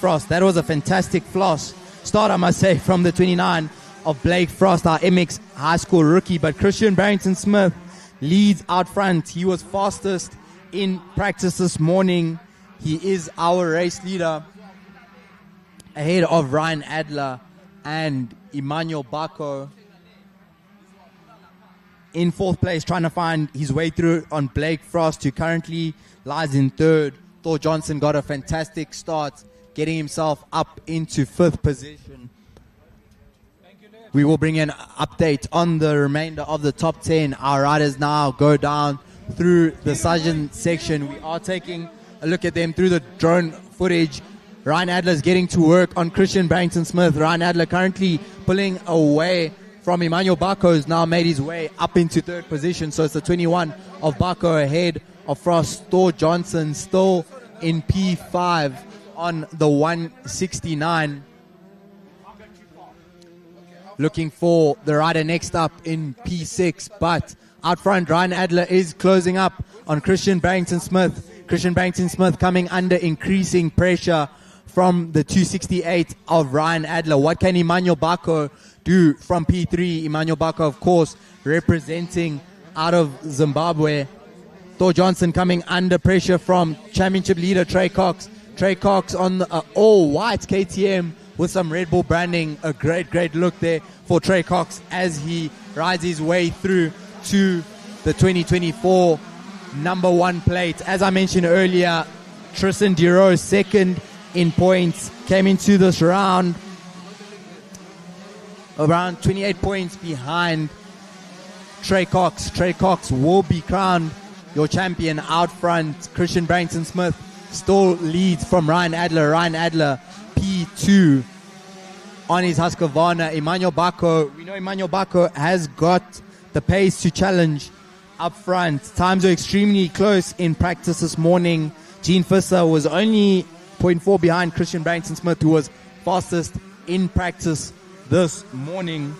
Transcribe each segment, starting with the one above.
Frost. That was a fantastic start, I must say, from the 29 of Blake Frost, our MX high school rookie. But Christian Barrington Smith leads out front. He was fastest in practice this morning. He is our race leader, ahead of Ryan Adler and Emmanuel Bako. In fourth place, trying to find his way through on Blake Frost, who currently lies in third. Thor Johnson got a fantastic start, getting himself up into fifth position. We will bring an update on the remainder of the top 10. Our riders now go down through the sergeant section. We are taking a look at them through the drone footage. Ryan Adler is getting to work on Christian Barrington Smith. Ryan Adler currently pulling away from Emmanuel Bako, who's now made his way up into third position. So it's the 21 of Bako ahead of Frost. Thor Johnson still in P5 on the 169. Looking for the rider next up in P6, but out front, Ryan Adler is closing up on Christian Barrington Smith. Christian Barrington Smith coming under increasing pressure from the 268 of Ryan Adler. What can Emmanuel Bako do from P3? Emmanuel Bako, of course, representing out of Zimbabwe. Thor Johnson coming under pressure from championship leader Trey Cox. Trey Cox on the all-white KTM with some Red Bull branding. A great look there for Trey Cox as he rides his way through to the 2024 number 1 plate. As I mentioned earlier, Tristan Duro, second in points, came into this round around 28 points behind Trey Cox. Trey Cox will be crowned your champion out front. Christian Barrington Smith still leads from Ryan Adler. Ryan Adler P2 on his Husqvarna. Emmanuel Bako, we know Emmanuel Bako has got the pace to challenge up front. Times are extremely close in practice this morning. Gene Fisser was only 0.4 behind Christian Barrington Smith, who was fastest in practice this morning.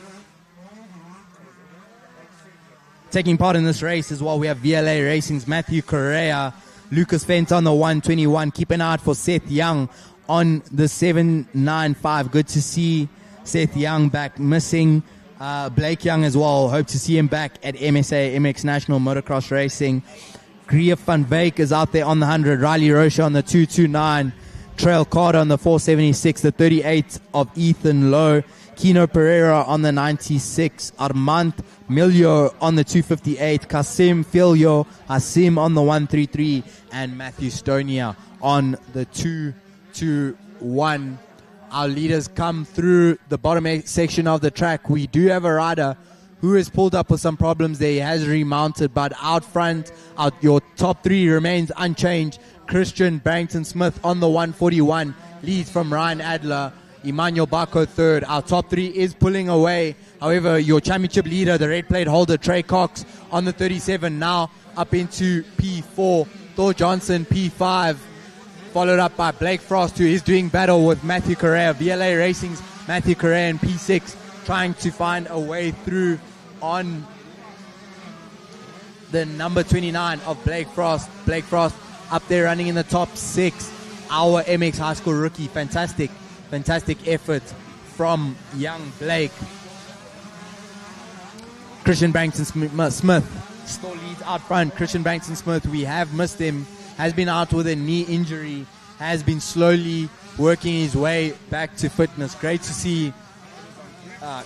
Taking part in this race as well, we have VLA Racing's Matthew Correa, Lucas Fent on the 121. Keep an eye out for Seth Young on the 795. Good to see Seth Young back. Missing Blake Young as well. Hope to see him back at MSA MX National Motocross Racing. Grief van Beek is out there on the 100. Riley Rocha on the 229. Trail Carter on the 476. The 38 of Ethan Lowe. Kino Pereira on the 96. Armand Milio on the 258. Kasim Filio Hasim on the 133. And Matthew Stonia on the 221. Our leaders come through the bottom section of the track. We do have a rider who has pulled up with some problems there. He has remounted, but out front, your top 3 remains unchanged. Christian Barrington Smith on the 141 leads from Ryan Adler. Emmanuel Bako third. Our top 3 is pulling away. However, your championship leader, the red plate holder, Trey Cox on the 37, now up into P4. Thor Johnson, P5. Followed up by Blake Frost, who is doing battle with Matthew Correa. VLA Racing's Matthew Correa in P6, trying to find a way through on the number 29 of Blake Frost. Blake Frost up there running in the top 6. Our MX high school rookie. Fantastic effort from young Blake. Christian Barrington Smith still leads out front. Christian Barrington Smith, we have missed him. Has been out with a knee injury, has been slowly working his way back to fitness. Great to see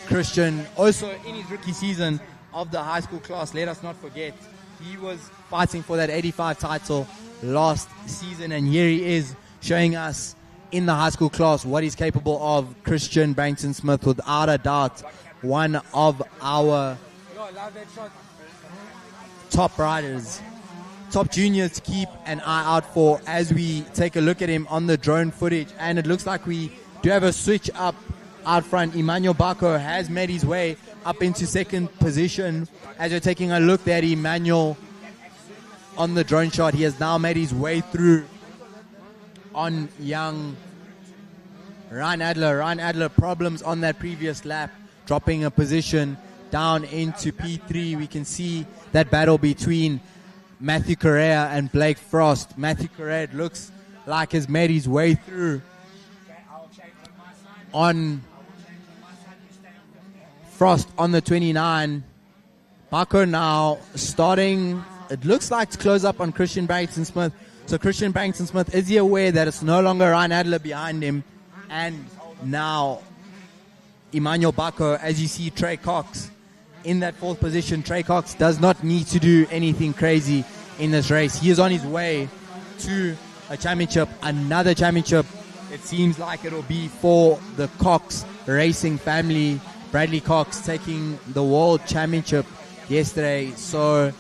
Christian also in his rookie season of the high school class. Let us not forget, he was fighting for that 85 title last season, and here he is showing us in the high school class what he's capable of. Christian Barrington Smith, without a doubt, one of our top riders. Top juniors to keep an eye out for as we take a look at him on the drone footage. And it looks like we do have a switch up out front. Emmanuel Bako has made his way up into second position. As you're taking a look at Emmanuel on the drone shot, he has now made his way through on young Ryan Adler. Ryan Adler, problems on that previous lap, dropping a position down into P3. We can see that battle between Matthew Correa and Blake Frost. Matthew Correa, it looks like, has made his way through on Frost on the 29. Baco now starting, it looks like, to close up on Christian Barrington Smith. So Christian Barrington Smith, is he aware that it's no longer Ryan Adler behind him? And now Emmanuel Baco, as you see Trey Cox in that fourth position. Trey Cox does not need to do anything crazy in this race. He is on his way to a championship, another championship. It seems like it will be for the Cox racing family. Bradley Cox taking the world championship yesterday. So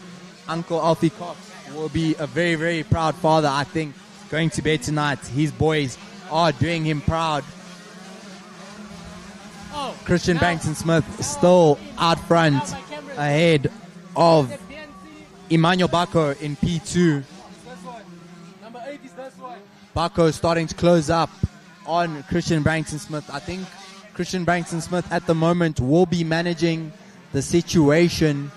Uncle Alfie Cox will be a very, very proud father, I think, going to bed tonight. His boys are doing him proud. Christian Barrington Smith still out front, ahead of Emmanuel Baco in P2. Baco starting to close up on Christian Barrington Smith. I think Christian Barrington Smith at the moment will be managing the situation.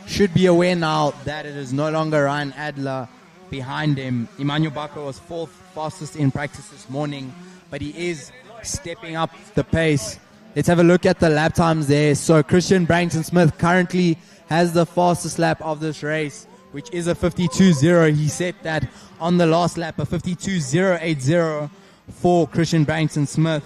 Should be aware now that it is no longer Ryan Adler behind him. Emmanuel Baco was fourth fastest in practice this morning, but he is stepping up the pace. Let's have a look at the lap times there. So Christian Barrington Smith currently has the fastest lap of this race, which is a 52.0. He set that on the last lap, a 52.080 for Christian Barrington Smith.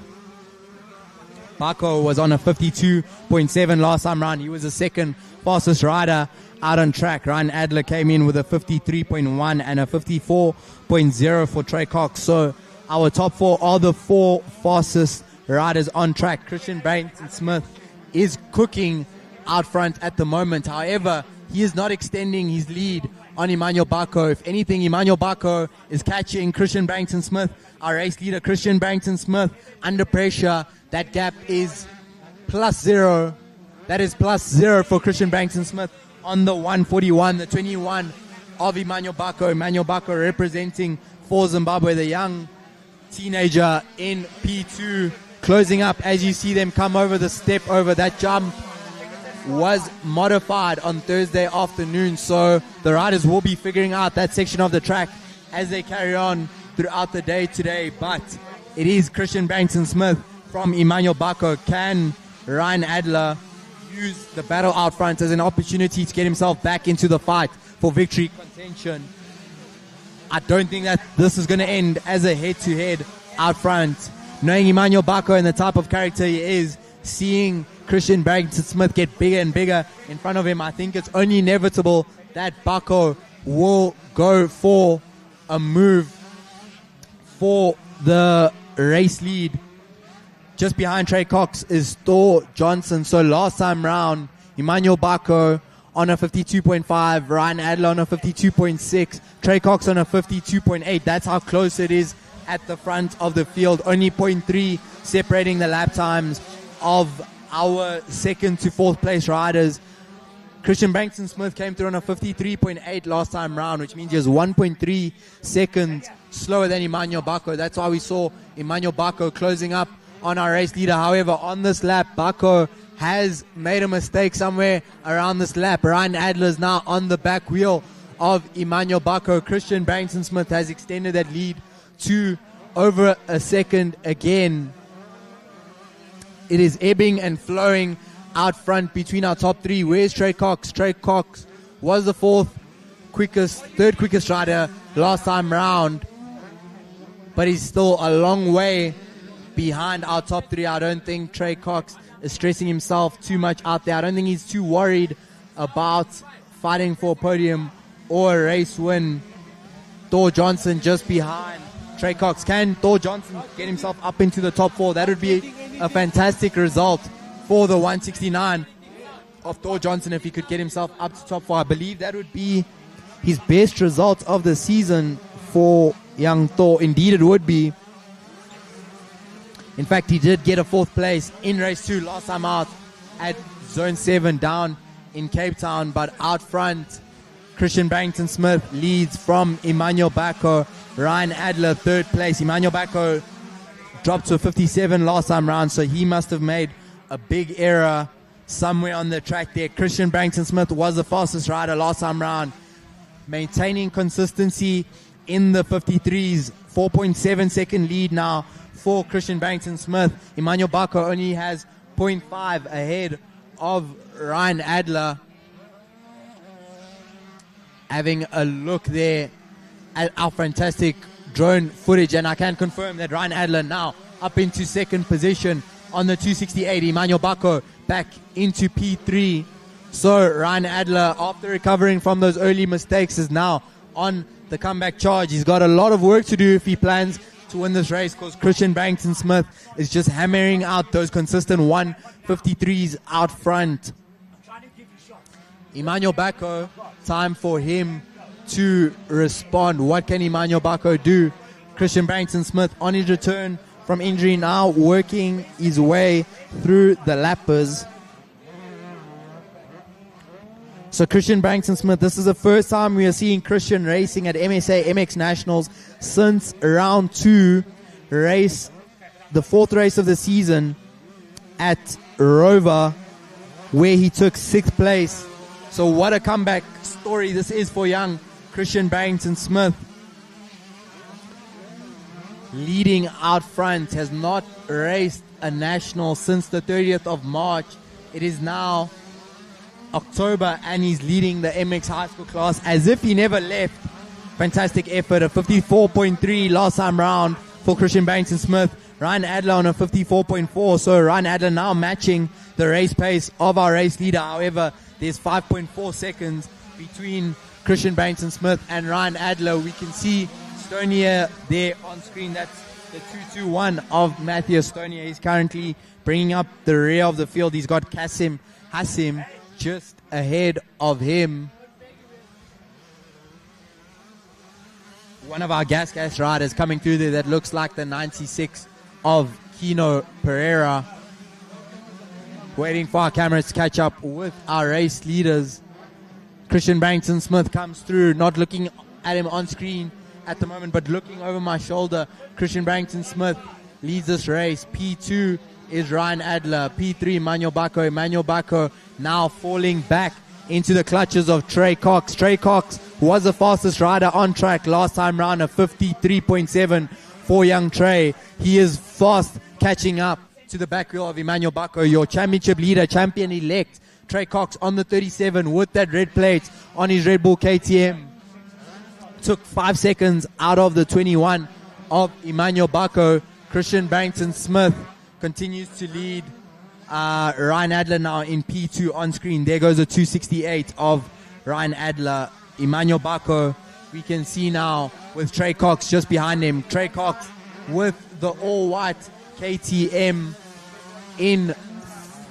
Baco was on a 52.7 last time round. He was the second fastest rider out on track. Ryan Adler came in with a 53.1 and a 54.0 for Trey Cox. So our top four are the four fastest riders on track. Christian Barrington Smith is cooking out front at the moment. However, he is not extending his lead on Emmanuel Baco. If anything, Emmanuel Baco is catching Christian Barrington Smith. Our race leader, Christian Barrington Smith, under pressure. That gap is +0. That is +0 for Christian Barrington Smith on the 141, the 21 of Emmanuel Baco. Emmanuel Baco representing for Zimbabwe, the young teenager in P2. Closing up as you see them come over the step over. That jump was modified on Thursday afternoon, so the riders will be figuring out that section of the track as they carry on throughout the day today. But it is Christian Barrington Smith from Emmanuel Baco. Can Ryan Adler use the battle out front as an opportunity to get himself back into the fight for victory contention? I don't think that this is going to end as a head-to-head out front. Knowing Emmanuel Baco and the type of character he is, seeing Christian Barrington Smith get bigger and bigger in front of him, I think it's only inevitable that Baco will go for a move for the race lead. Just behind Trey Cox is Thor Johnson. So last time round, Emmanuel Baco on a 52.5, Ryan Adler on a 52.6, Trey Cox on a 52.8. That's how close it is at the front of the field. Only 0.3 separating the lap times of our second to fourth place riders. Christian Barrington Smith came through on a 53.8 last time round, which means he was 1.3 seconds slower than Emmanuel Baco. That's why we saw Emmanuel Baco closing up on our race leader. However, on this lap, Baco has made a mistake somewhere around this lap. Ryan Adler is now on the back wheel of Emmanuel Baco. Christian Barrington Smith has extended that lead to over a second again. It is ebbing and flowing out front between our top three. Where's Trey Cox? Trey Cox was the third quickest rider last time round, but he's still a long way behind our top three. I don't think Trey Cox is stressing himself too much out there. I don't think he's too worried about fighting for a podium or a race win. Thor Johnson just behind Trey Cox. Can Thor Johnson get himself up into the top four? That would be a fantastic result for the 169 of Thor Johnson if he could get himself up to top four. I believe that would be his best result of the season for young Thor. Indeed, it would be. In fact, he did get a fourth place in race 2 last time out at Zone 7 down in Cape Town. But out front, Christian Barrington Smith leads from Emmanuel Baco. Ryan Adler, third place. Emmanuel Baco dropped to a 57 last time round, so he must have made a big error somewhere on the track there. Christian Barrington Smith was the fastest rider last time round, maintaining consistency in the 53s. 4.7 second lead now for Christian Barrington Smith. Emmanuel Bako only has 0.5 ahead of Ryan Adler. Having a look there at our fantastic drone footage, and I can confirm that Ryan Adler now up into second position on the 268. Emmanuel Bako back into P3. So Ryan Adler, after recovering from those early mistakes, is now on the comeback charge. He's got a lot of work to do if he plans to win this race, because Christian Barrington Smith is just hammering out those consistent 153s out front. Emmanuel Bako, time for him to respond. What can Emmanuel Bako do? Christian Barrington Smith on his return from injury now, working his way through the lappers. So Christian Barrington Smith, this is the first time we are seeing Christian racing at MSA MX Nationals since round 2 race, the 4th race of the season at Rover, where he took 6th place. So what a comeback story this is for young Christian Barrington Smith. Leading out front, has not raced a national since the 30th of March. It is now October and he's leading the MX high school class as if he never left. Fantastic effort, a 54.3 last time round for Christian Barrington Smith. Ryan Adler on a 54.4, so Ryan Adler now matching the race pace of our race leader. However, there's 5.4 seconds between Christian Barrington Smith and Ryan Adler. We can see Estonia there on screen. That's the 221 of Matthew Estonia. He's currently bringing up the rear of the field. He's got Kasim Hassim just ahead of him. One of our gas riders coming through there that looks like the 96 of Kino Pereira. Waiting for our cameras to catch up with our race leaders. Christian Barrington Smith comes through, not looking at him on screen at the moment, but looking over my shoulder. Christian Barrington Smith leads this race. P2 is Ryan Adler. P3, Emmanuel Bako. Emmanuel Bako now falling back into the clutches of Trey Cox. Trey Cox was the fastest rider on track last time round, a 53.7 for young Trey. He is fast catching up to the back wheel of Emmanuel Bako. Your championship leader, champion-elect, Trey Cox on the 37 with that red plate on his Red Bull KTM. Took 5 seconds out of the 21 of Emmanuel Bako. Christian Barrington Smith continues to lead Ryan Adler now in P2 on screen. There goes the 268 of Ryan Adler. Emmanuel Bako, we can see now with Trey Cox just behind him. Trey Cox with the all-white KTM in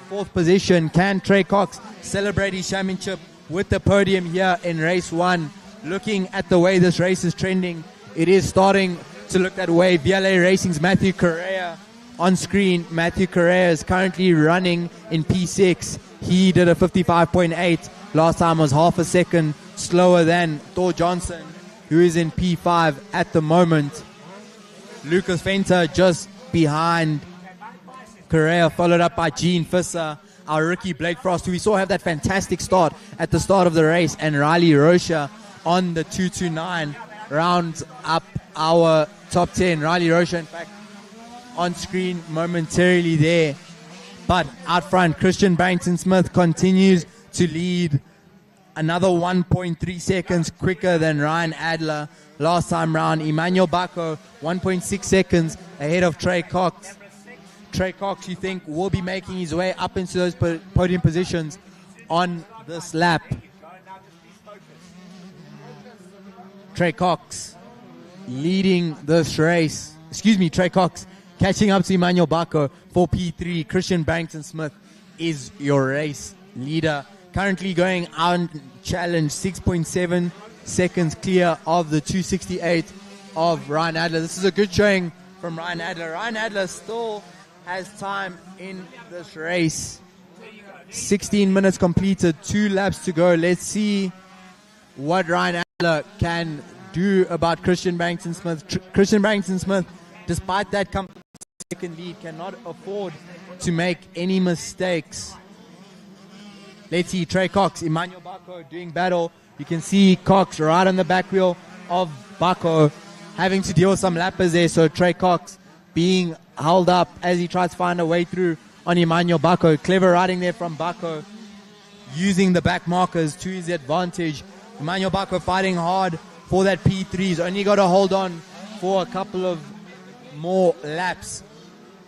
4th position. Can Trey Cox celebrate his championship with the podium here in race 1? Looking at the way this race is trending, it is starting to look that way. VLA Racing's Matthew Correa on screen. Matthew Correa is currently running in P6. He did a 55.8. Last time was half a second slower than Thor Johnson, who is in P5 at the moment. Lucas Fenter just behind Correa, followed up by Gene Fisser, our rookie Blake Frost, who we saw have that fantastic start at the start of the race, and Riley Rocha on the 229 rounds up our top 10. Riley Rocha, in fact, on screen momentarily there. But out front, Christian Barrington Smith continues to lead, another 1.3 seconds quicker than Ryan Adler last time round. Emmanuel Bako, 1.6 seconds ahead of Trey Cox. Trey Cox, you think, will be making his way up into those podium positions on this lap. Trey Cox leading this race. Trey Cox catching up to Emmanuel Bako for P3. Christian Barrington Smith is your race leader. Currently going unchallenged, 6.7 seconds clear of the 268 of Ryan Adler. This is a good showing from Ryan Adler. Ryan Adler still has time in this race. 16 minutes completed, 2 laps to go. Let's see what Ryan Adler can do about Christian Barrington Smith. Christian Barrington Smith, despite that second lead, cannot afford to make any mistakes. Let's see Trey Cox, Emmanuel Bako doing battle. You can see Cox right on the back wheel of Bucko, having to deal with some lappers there. So Trey Cox being held up as he tries to find a way through on Emmanuel Bucko. Clever riding there from Bucko, using the back markers to his advantage. Emmanuel Bucko fighting hard for that P3. He's only got to hold on for a couple of more laps.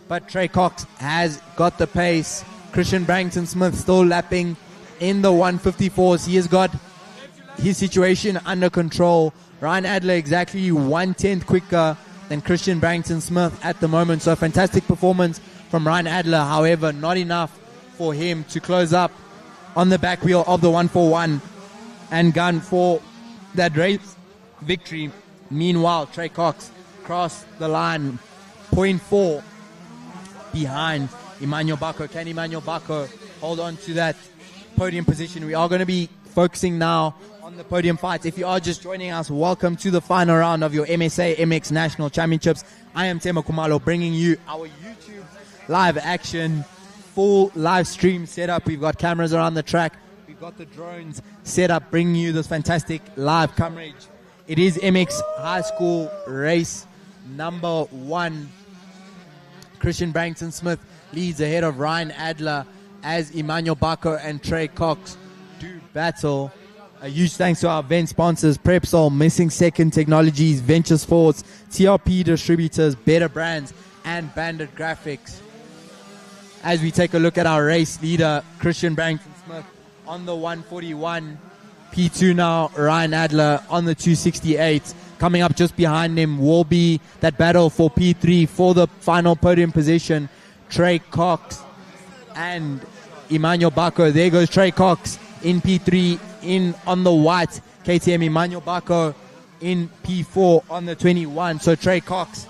But Trey Cox has got the pace. Christian Barrington Smith still lapping in the 154s. He has got his situation under control. Ryan Adler exactly 1/10 quicker than Christian Barrington Smith at the moment. So a fantastic performance from Ryan Adler. However, not enough for him to close up on the back wheel of the 141 and gun for that race victory. Meanwhile, Trey Cox crossed the line 0.4 behind Emmanuel Bucko. Can Emmanuel Bucko hold on to that podium position? We are going to be focusing now on the podium fights. If you are just joining us, welcome to the final round of your MSA MX National Championships. I am Tema Kumalo, bringing you our YouTube live action, full live stream setup. We've got cameras around the track. We've got the drones set up, bringing you this fantastic live coverage. It is MX High School race number 1. Christian Barrington Smith leads ahead of Ryan Adler as Emmanuel Bucko and Trey Cox do battle. A huge thanks to our event sponsors, Prepsol, Missing Second Technologies, Venture Sports, TRP Distributors, Better Brands, and Bandit Graphics. As we take a look at our race leader, Christian Barrington Smith on the 141. P2 now, Ryan Adler on the 268. Coming up just behind him will be that battle for P3 for the final podium position. Trey Cox and Emmanuel Bucko. There goes Trey Cox in P3 in on the white KTM. Emmanuel Bucko in P4 on the 21. So Trey Cox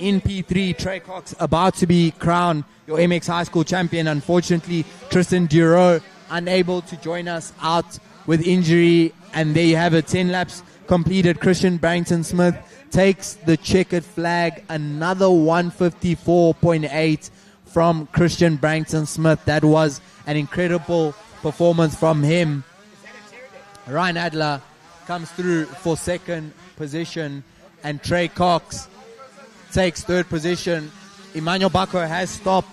in P3. Trey Cox about to be crowned your MX High School champion. Unfortunately, Tristan Duro unable to join us out with injury. And there you have it, 10 laps completed. Christian Barrington Smith takes the checkered flag. Another 154.8 from Christian Barrington Smith. That was an incredible performance from him. Ryan Adler comes through for second position, and Trey Cox takes third position. Emmanuel Bucko has stopped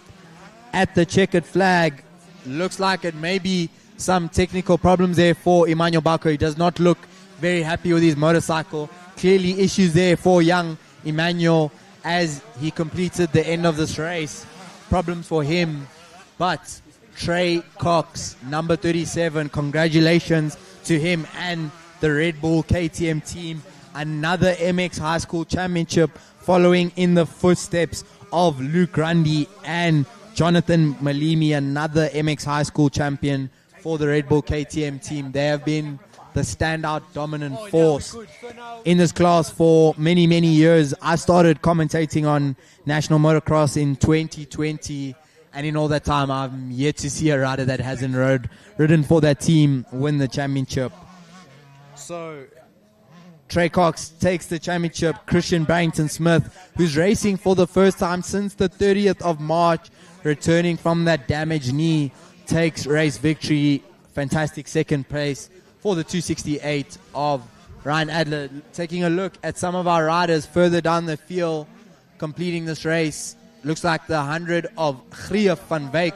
at the checkered flag. Looks like it may be some technical problems there for Emmanuel Bucko. He does not look very happy with his motorcycle. Clearly issues there for young Emmanuel as he completed the end of this race. Problems for him. But Trey Cox, number 37, congratulations to him and the Red Bull KTM team. Another MX High School Championship following in the footsteps of Luke Grundy and Jonathan Malimi, another MX High School champion for the Red Bull KTM team. They have been the standout dominant force in this class for many, many years. I started commentating on National Motocross in 2020, and in all that time, I'm yet to see a rider that hasn't ridden for that team win the championship. So Trey Cox takes the championship. Christian Barrington Smith, who's racing for the first time since the 30th of March, returning from that damaged knee, takes race victory. Fantastic second place for the 268 of Ryan Adler. Taking a look at some of our riders further down the field completing this race. Looks like the 100 of Grief van Wyk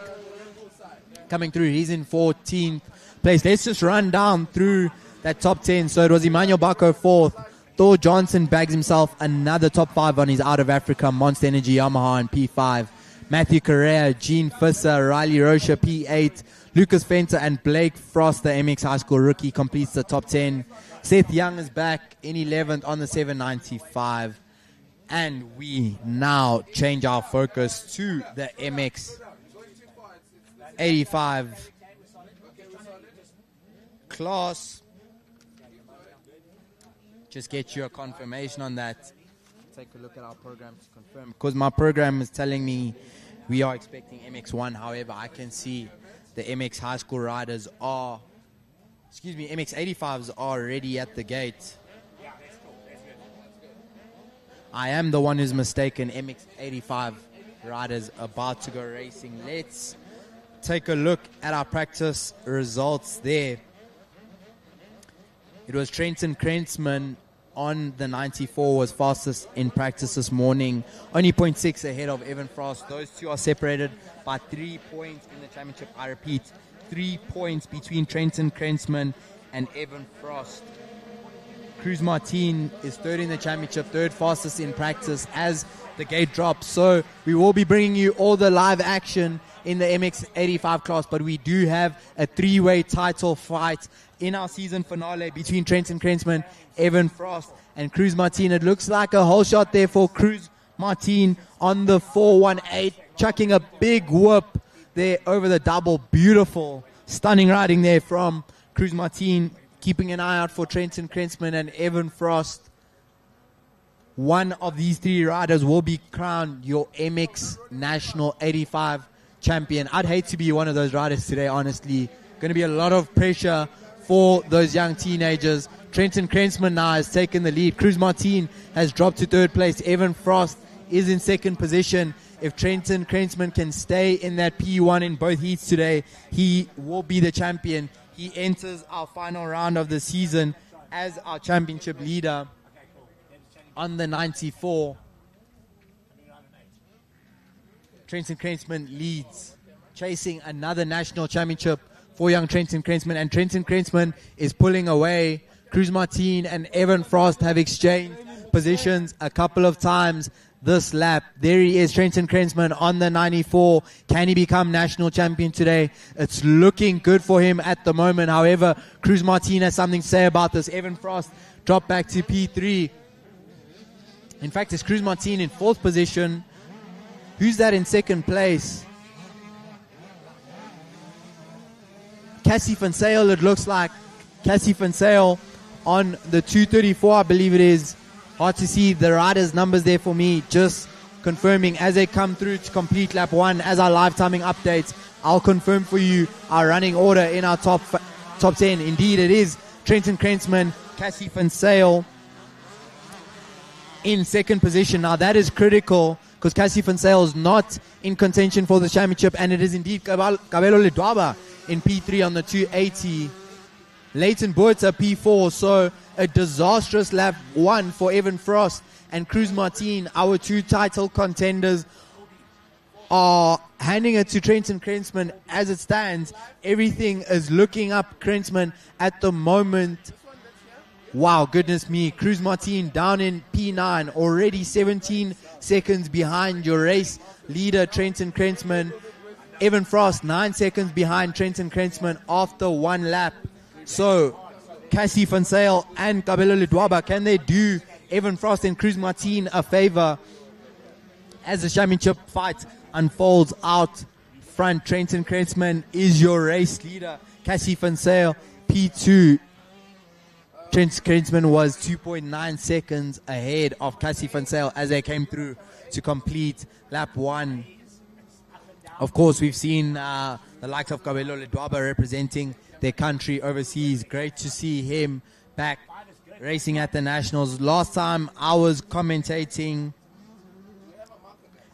coming through. He's in 14th place. Let's just run down through that top 10. So it was Emmanuel Bucko 4th. Thor Johnson bags himself another top 5 on his Out of Africa Monster Energy Yamaha in P5. Matthew Correa, Gene Fisser, Riley Rocha P8. Lucas Fenter and Blake Frost, the MX High School rookie, completes the top 10. Seth Young is back in 11th on the 795. And we now change our focus to the MX 85 class. Just get you a confirmation on that. Take a look at our program to confirm, because my program is telling me we are expecting MX1. However, I can see the MX High School riders are, MX 85s are already at the gate. I am the one who's mistaken. MX 85 riders about to go racing. Let's take a look at our practice results there. It was Trenton Krentzman on the 94 was fastest in practice this morning. Only 0.6 ahead of Evan Frost. Those two are separated by 3 points in the championship. I repeat, 3 points between Trenton Krensman and Evan Frost. Cruz Martin is third in the championship, third fastest in practice as the gate drops. So we will be bringing you all the live action in the MX85 class, but we do have a three-way title fight in our season finale between Trenton Krensman, Evan Frost, and Cruz Martin. It looks like a whole shot there for Cruz Martin on the 418, chucking a big whoop there over the double. Beautiful, stunning riding there from Cruz Martin. Keeping an eye out for Trenton Krensman and Evan Frost. One of these three riders will be crowned your MX National 85 champion. I'd hate to be one of those riders today, honestly. Going to be a lot of pressure for those young teenagers. Trenton Krensman now has taken the lead. Cruz Martin has dropped to third place. Evan Frost is in second position. If Trenton Krensman can stay in that P1 in both heats today, he will be the champion. He enters our final round of the season as our championship leader on the 94. Trenton Krensman leads, chasing another national championship for young Trenton Krensman. And Trenton Krensman is pulling away. Cruz Martin and Evan Frost have exchanged positions a couple of times this lap. There he is, Trenton Krensman on the 94. Can he become national champion today? It's looking good for him at the moment. However, Cruz Martin has something to say about this. Evan Frost dropped back to P3. In fact, it's Cruz Martin in fourth position. Who's that in second place? Cassie Van Sale, it looks like. Cassie Van Sale on the 234, I believe it is. Hard to see the riders' numbers there for me. Just confirming as they come through to complete lap 1 as our live timing updates. I'll confirm for you our running order in our top 10. Indeed, it is Trenton Krensman, Cassie Van Sale in second position. Now that is critical because Cassie Van Sale is not in contention for the championship, and it is indeed Cabello Ledwaba in P3 on the 280. Leighton Buerta P4, so a disastrous lap 1 for Evan Frost and Cruz Martin. Our two title contenders are handing it to Trenton Krensman as it stands. Everything is looking up Krensman at the moment. Wow, goodness me. Cruz Martin down in P9, already 17 seconds behind your race leader, Trenton Krensman. Evan Frost, 9 seconds behind Trenton Krensman after one lap. So, Cassie Van Sale and Cabello Ledwaba, can they do Evan Frost and Cruz Martin a favor as the championship fight unfolds out front? Trenton Krensman is your race leader. Cassie Van Sale, P2. Trenton Krensman was 2.9 seconds ahead of Cassie Van Sale as they came through to complete lap 1. Of course, we've seen the likes of Cabello Ledwaba representing their country overseas. Great to see him back racing at the Nationals. Last time I was commentating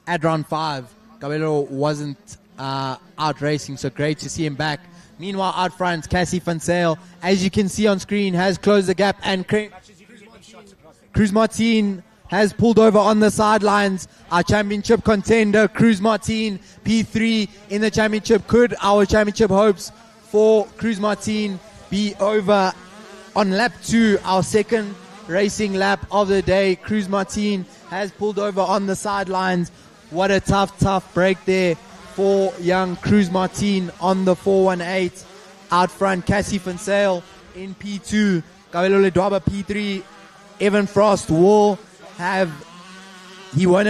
at round 5, Cabello wasn't out racing, so great to see him back. Meanwhile, out front, Cassie Van Sale, as you can see on screen, has closed the gap, and Cruz Martin has pulled over on the sidelines. Our championship contender, Cruz Martin, P3 in the championship. Could our championship hopes for Cruz Martin be over on lap 2, our second racing lap of the day? Cruz Martin has pulled over on the sidelines. What a tough break there for young Cruz Martin on the 418. Out front, Cassie Van Sale in P2, Cabello Ledwaba P3. Evan Frost won't have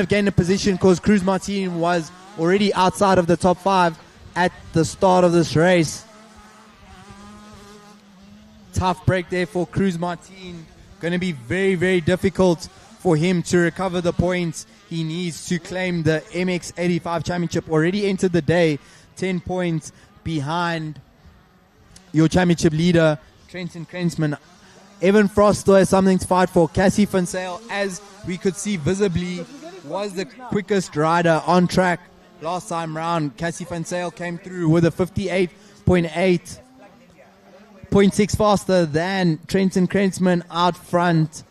gained a position because Cruz Martin was already outside of the top 5 at the start of this race. Tough break there for Cruz Martin. Going to be very, very difficult for him to recover the points he needs to claim the MX85 championship. Already entered the day 10 points behind your championship leader, Trenton Krensman. Evan Frost still has something to fight for. Cassie Van Sale, as we could see visibly, was the quickest rider on track last time round. Cassie Van Sale came through with a 58.8, 0.6 faster than Trenton Krensman out front.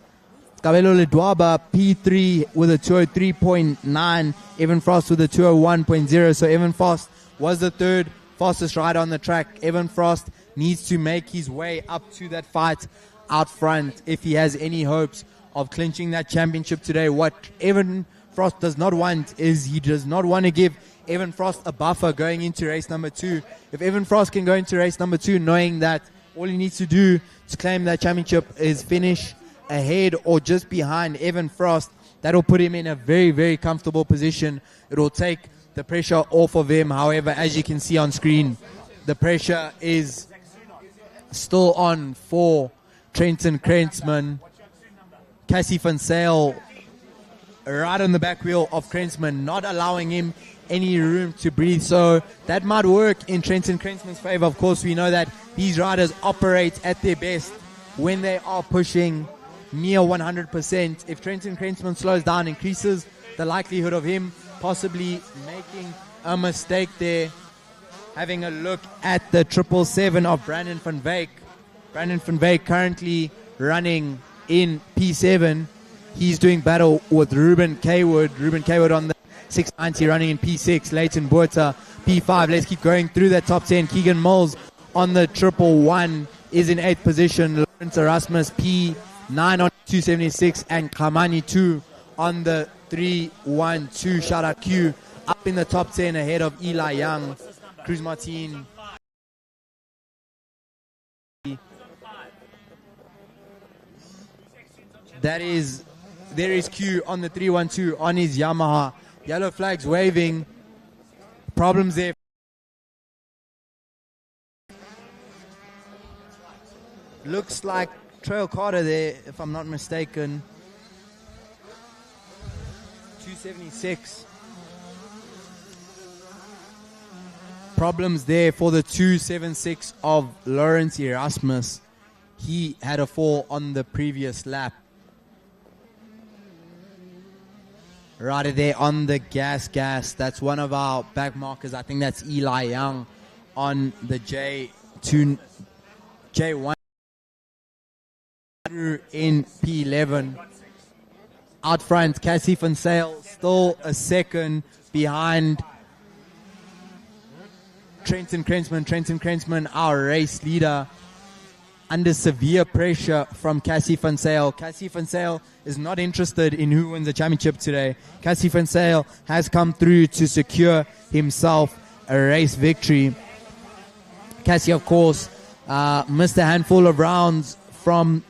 Cabello Ledwaba, P3 with a 203.9. Evan Frost with a 201.0. So Evan Frost was the third fastest rider on the track. Evan Frost needs to make his way up to that fight out front if he has any hopes of clinching that championship today. What Evan Frost does not want is he does not want to give Evan Frost a buffer going into race number 2. If Evan Frost can go into race number 2 knowing that all he needs to do to claim that championship is finish ahead or just behind Evan Frost, that will put him in a very, very comfortable position. It will take the pressure off of him. However, as you can see on screen, the pressure is still on for Trenton Krentzman. Cassie Van Sale right on the back wheel of Krentzman, not allowing him any room to breathe. So that might work in Trenton Krentzman's favor. Of course, we know that these riders operate at their best when they are pushing near 100%. If Trenton Krentzman slows down, increases the likelihood of him possibly making a mistake there. Having a look at the 777 of Brandon van Wyk. Brandon van Wyk currently running in P7. He's doing battle with Ruben Kaywood. Ruben Kaywood on the 690 running in P6. Leighton Buerta, P5. Let's keep going through that top 10. Keegan Moles on the 111 is in 8th position. Lawrence Erasmus, P9 on 276. And Kamani 2 on the 312. Shout out Q up in the top 10 ahead of Eli Young. Cruz Martin. There is Q on the 312 on his Yamaha. Yellow flags waving. Problems there. Looks like Trail Carter there, if I'm not mistaken. 276. Problems there for the 276 of Lawrence Erasmus. He had a fall on the previous lap. Right there on the gas. That's one of our back markers. I think that's Eli Young on the J1 in P11. Out front, Cassie Van Sale still a second behind Trenton Krentzman. Trenton Krentzman, our race leader, under severe pressure from Cassie Van Sale. Cassie Van Sale is not interested in who wins the championship today. Cassie Van Sale has come through to secure himself a race victory. Cassie, of course, missed a handful of rounds from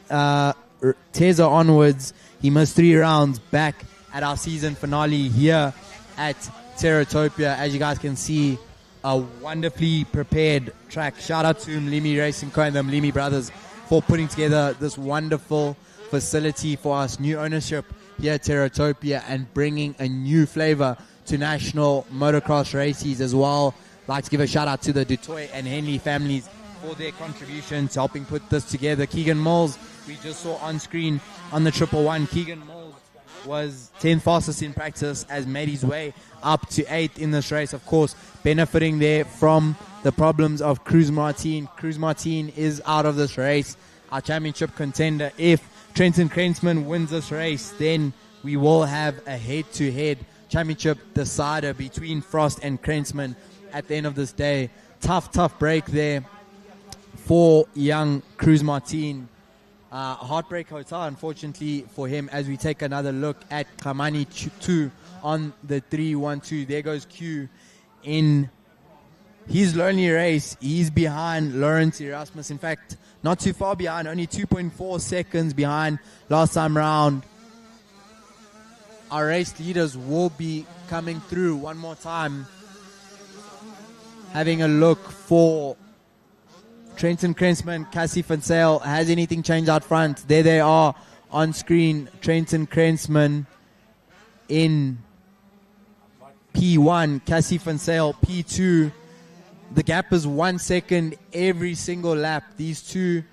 Teza onwards. He missed 3 rounds back at our season finale here at Terratopia. As you guys can see, a wonderfully prepared track. Shout out to Mlimi Racing Co and the Mlimi brothers for putting together this wonderful facility for us. New ownership here at Terratopia and bringing a new flavor to national motocross races as well. Like to give a shout out to the Dutoy and Henley families for their contributions helping put this together. Keegan Moles, we just saw on screen on the 111. Keegan Moles was 10th fastest in practice, has made his way up to 8th in this race. Of course, benefiting there from the problems of Cruz Martin. Cruz Martin is out of this race, our championship contender. If Trenton Krentzman wins this race, then we will have a head-to-head championship decider between Frost and Krentzman at the end of this day. Tough break there for young Cruz Martin. Heartbreak Hotel, unfortunately for him, as we take another look at Kamani 2 on the 312. There goes Q in his lonely race. He's behind Lawrence Erasmus. In fact, not too far behind, only 2.4 seconds behind last time round. Our race leaders will be coming through one more time. Having a look for Trenton Krentzman, Cassie Van Sale. Has anything changed out front? There they are on screen. Trenton Krentzman in P1, Cassie Van Sale P2. The gap is 1 second every single lap. These two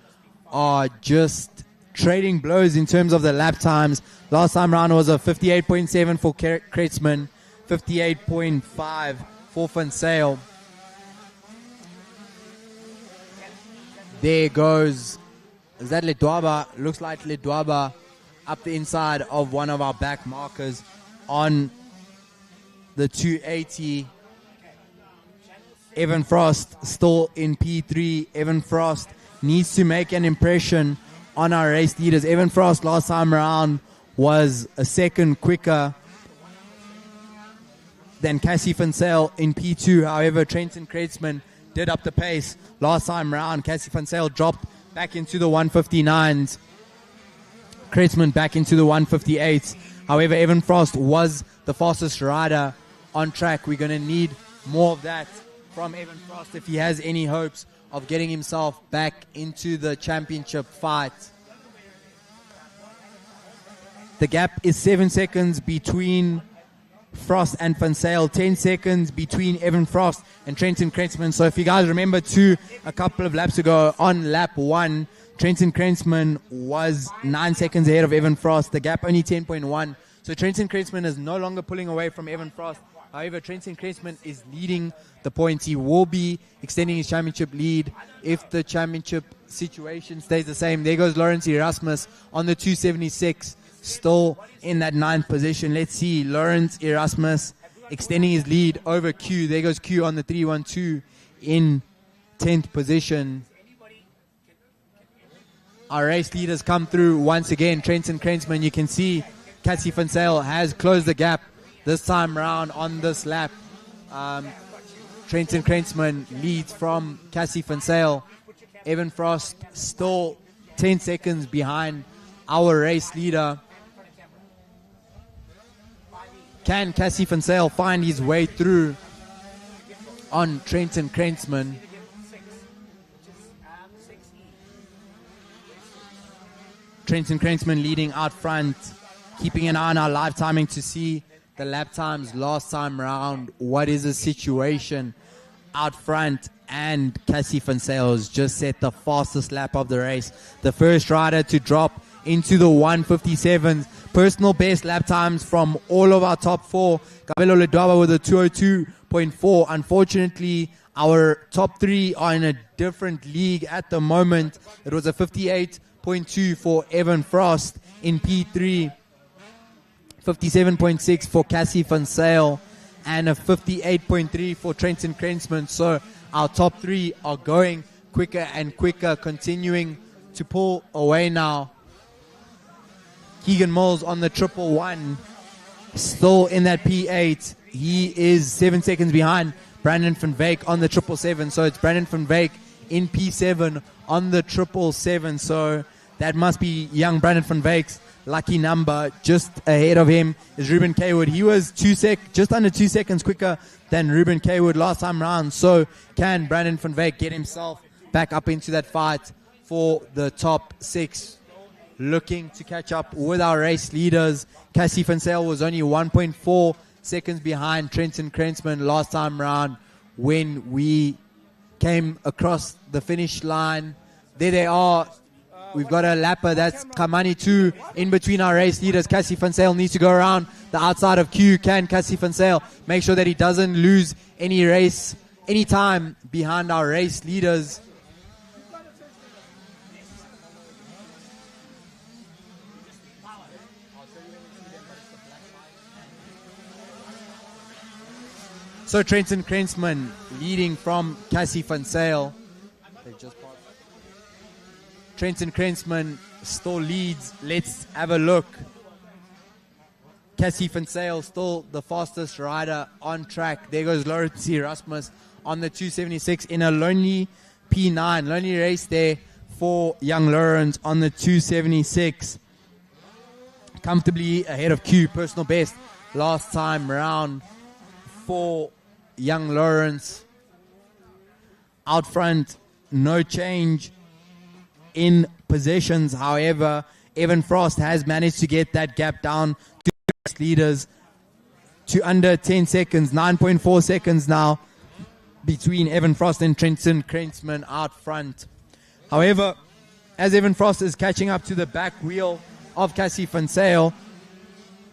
are just trading blows in terms of the lap times. Last time round was a 58.7 for Krentzman, 58.5 for Van Sale. There goes, is that Ledwaba? Looks like Ledwaba up the inside of one of our back markers on the 280. Evan Frost still in P3. Evan Frost needs to make an impression on our race leaders. Evan Frost last time around was a second quicker than Cassie Van in P2. However, Trenton Kreitzman did up the pace last time around. Cassie Van dropped back into the 159s. Kreitzman back into the 158s. However, Evan Frost was the fastest rider on track. We're going to need more of that from Evan Frost if he has any hopes of getting himself back into the championship fight. The gap is 7 seconds between Frost and Van Zyl, 10 seconds between Evan Frost and Trenton Kreitzman. So if you guys remember a couple of laps ago on lap 1, Trenton Kreitzman was 9 seconds ahead of Evan Frost. The gap only 10.1. So Trenton Kreitzman is no longer pulling away from Evan Frost. However, Trenton Kreitzman is leading the points. He will be extending his championship lead if the championship situation stays the same. There goes Lawrence Erasmus on the 276, still in that 9th position. Let's see, Lawrence Erasmus extending his lead over Q. There goes Q on the 312 in 10th position. Our race leaders come through once again. Trenton Kreitzman, you can see Cassie Van Zyl has closed the gap this time around on this lap. Trenton Kreitzman leads from Cassie Van Zyl. Evan Frost still 10 seconds behind our race leader. Can Cassie Van Zyl find his way through on Trenton Kreitzman? Trenton Kreitzman leading out front, keeping an eye on our live timing to see the lap times last time round. What is the situation out front? And Cassie Van Zyl has just set the fastest lap of the race. The first rider to drop into the 157s. Personal best lap times from all of our top 4. Kabelo Ledwaba with a 202.4. Unfortunately, our top 3 are in a different league at the moment. It was a 58.2 for Evan Frost in P3. 57.6 for Cassie Van Zyl and a 58.3 for Trenton Kreitzman. So our top 3 are going quicker and quicker, continuing to pull away now. Keegan Mills on the 111, still in that P8. He is 7 seconds behind Brandon van Wyk on the 777. So it's Brandon van Wyk in P7 on the 777. So that must be young Brandon van Wyk's lucky number. Just ahead of him is Ruben Kaywood. He was just under 2 seconds quicker than Ruben Kaywood last time round. So can Brandon van Wyk get himself back up into that fight for the top 6? Looking to catch up with our race leaders. Cassie Van Zyl was only 1.4 seconds behind Trenton Kreitzman last time round when we came across the finish line. There they are. We've got a lapper, that's Kamani 2 in between our race leaders. Cassie Van Zyl needs to go around the outside of Q. Can Cassie Van Zyl make sure that he doesn't lose any time behind our race leaders? So Trenton Kreitzman leading from Cassie Van Zyl. Trenton Kreitzman still leads. Let's have a look. Cassie Van Zyl still the fastest rider on track. There goes Lawrence Erasmus on the 276 in a lonely P9. Lonely race there for young Lawrence on the 276. Comfortably ahead of Q. Personal best last time round for young Lawrence. Out front, no change in possessions. However, Evan Frost has managed to get that gap down to leaders to under 10 seconds, 9.4 seconds now between Evan Frost and Trenton Kreitzman out front. However, as Evan Frost is catching up to the back wheel of Cassie Van Zyl,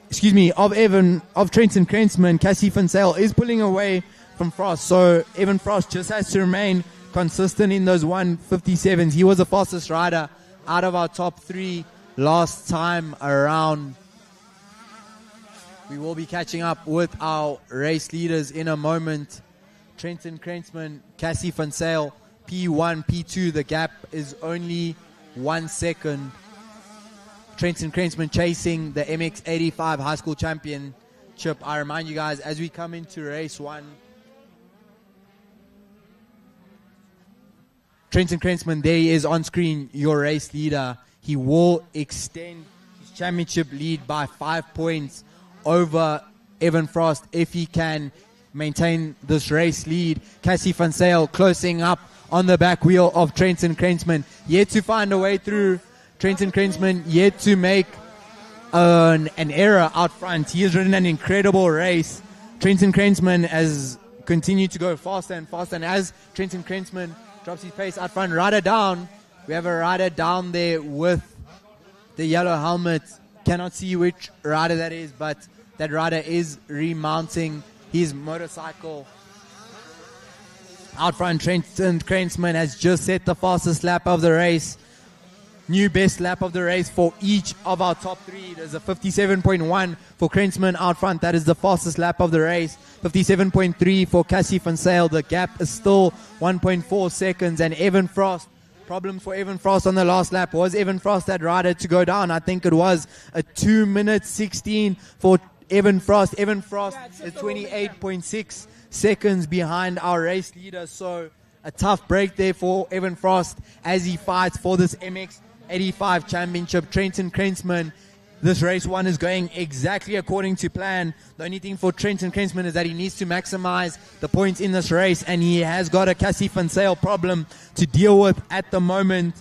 of Trenton Kreitzman, Cassie Van Zyl is pulling away from Frost. So Evan Frost just has to remain consistent in those 157s. He was the fastest rider out of our top 3 last time around. We will be catching up with our race leaders in a moment. Trenton Krentzman, Cassie Van Sale, P1, P2. The gap is only 1 second. Trenton Krentzman chasing the MX 85 high school championship. I remind you guys, as we come into race 1, Trenton Krentzman, there he is on screen, your race leader. He will extend his championship lead by 5 points over Evan Frost if he can maintain this race lead. Cassie Van Sale closing up on the back wheel of Trenton Krentzman, yet to find a way through. Trenton Krentzman yet to make an error out front. He has ridden an incredible race. Trenton Krentzman has continued to go faster and faster, and as Trenton Krentzman drops his pace out front, rider down. We have a rider down there with the yellow helmet. Cannot see which rider that is, but that rider is remounting his motorcycle. Out front, Trenton Krentzman has just set the fastest lap of the race. New best lap of the race for each of our top three. There's a 57.1 for Krentzman out front. That is the fastest lap of the race. 57.3 for Cassie Van Sale. The gap is still 1.4 seconds. And Evan Frost, problems for Evan Frost on the last lap. Was Evan Frost that rider to go down? I think it was a 2 minutes 16 for Evan Frost. Evan Frost is 28.6 seconds behind our race leader. So a tough break there for Evan Frost as he fights for this MX 85 championship. Trenton Krentzman, this race 1 is going exactly according to plan. The only thing for Trenton Krentzman is that he needs to maximize the points in this race, and he has got a Cassie Van Sale problem to deal with at the moment.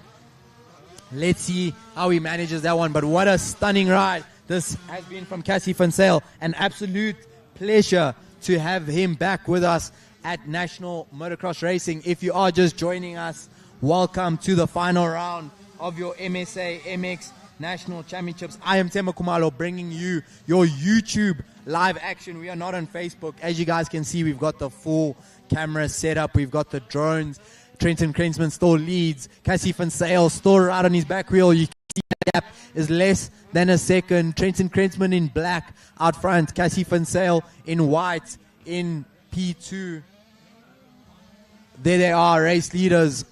Let's see how he manages that one. But what a stunning ride this has been from Cassie Van Sale. An absolute pleasure to have him back with us at National Motocross Racing. If you are just joining us, welcome to the final round of your MSA MX National Championships. I am Tema Kumalo, bringing you your YouTube live action. We are not on Facebook. As you guys can see, we've got the full camera setup. We've got the drones. Trenton Krentzman still leads. Cassie Van Sale still right on his back wheel. You can see the gap is less than a second. Trenton Krentzman in black out front. Cassie Van Sale in white in P2. There they are, race leaders.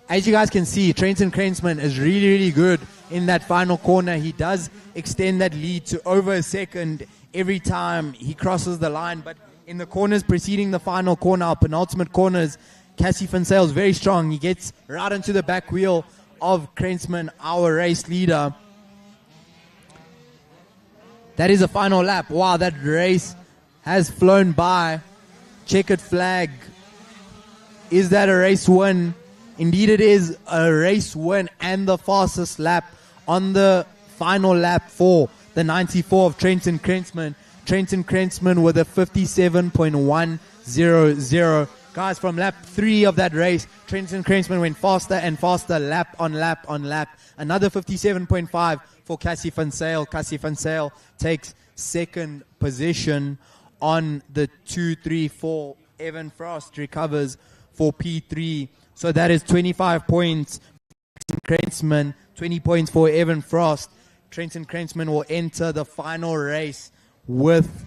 As you guys can see, Trenton Krentzman is really, really good in that final corner. He does extend that lead to over a second every time he crosses the line. But in the corners preceding the final corner, our penultimate corners, Cassie Van Sale is very strong. He gets right into the back wheel of Krentzman, our race leader. That is a final lap. Wow, that race has flown by. Checkered flag. Is that a race win? Indeed it is a race win and the fastest lap on the final lap for the 94 of Trenton Krentzman. Trenton Krentzman with a 57.100. Guys, from lap 3 of that race, Trenton Krentzman went faster and faster, lap on lap on lap. Another 57.5 for Cassie Van Sale. Cassie Van Sale takes second position on the 2-3-4. Evan Frost recovers for P3. So that is 25 points for Krentzman, 20 points for Evan Frost. Trenton Krentzman will enter the final race with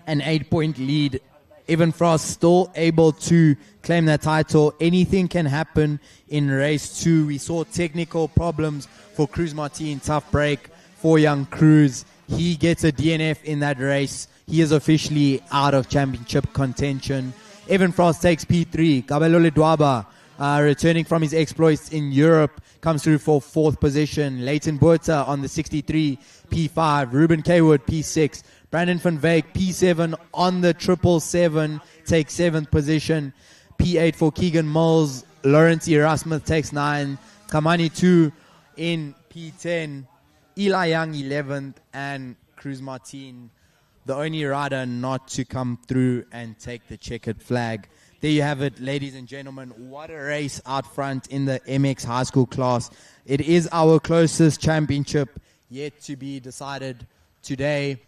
an 8-point lead. Evan Frost still able to claim that title. Anything can happen in race 2. We saw technical problems for Cruz Martin. Tough break for young Cruz. He gets a DNF in that race. He is officially out of championship contention. Evan Frost takes P3. Kabelo Ledwaba, returning from his exploits in Europe, comes through for 4th position. Leighton Buerta on the 63, P5. Ruben Kaywood, P6. Brandon van Veek, P7 on the 777, takes 7th position. P8 for Keegan Mills. Lawrence Erasmus takes 9. Kamani 2 in P10. Eli Young 11th. And Cruz Martin, the only rider not to come through and take the checkered flag. There you have it, ladies and gentlemen. What a race out front in the MX high school class. It is our closest championship yet to be decided today.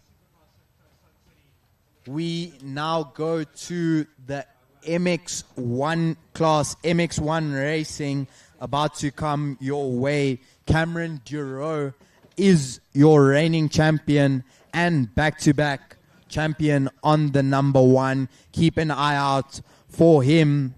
We now go to the MX1 class, MX1 racing, about to come your way. Cameron Duro is your reigning champion and back-to-back champion on the number 1. Keep an eye out for him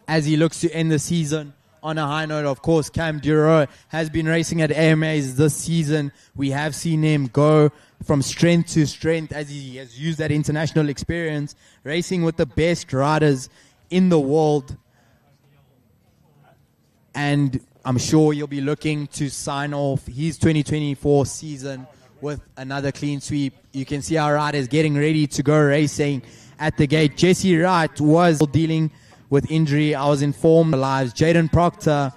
as he looks to end the season on a high note. Of course, Cam Duro has been racing at AMAs this season. We have seen him go from strength to strength as he has used that international experience, racing with the best riders in the world. And I'm sure he'll be looking to sign off his 2024 season with another clean sweep. You can see our riders getting ready to go racing at the gate. Jesse Wright was dealing with injury. I was informed lives. Jaden Proctor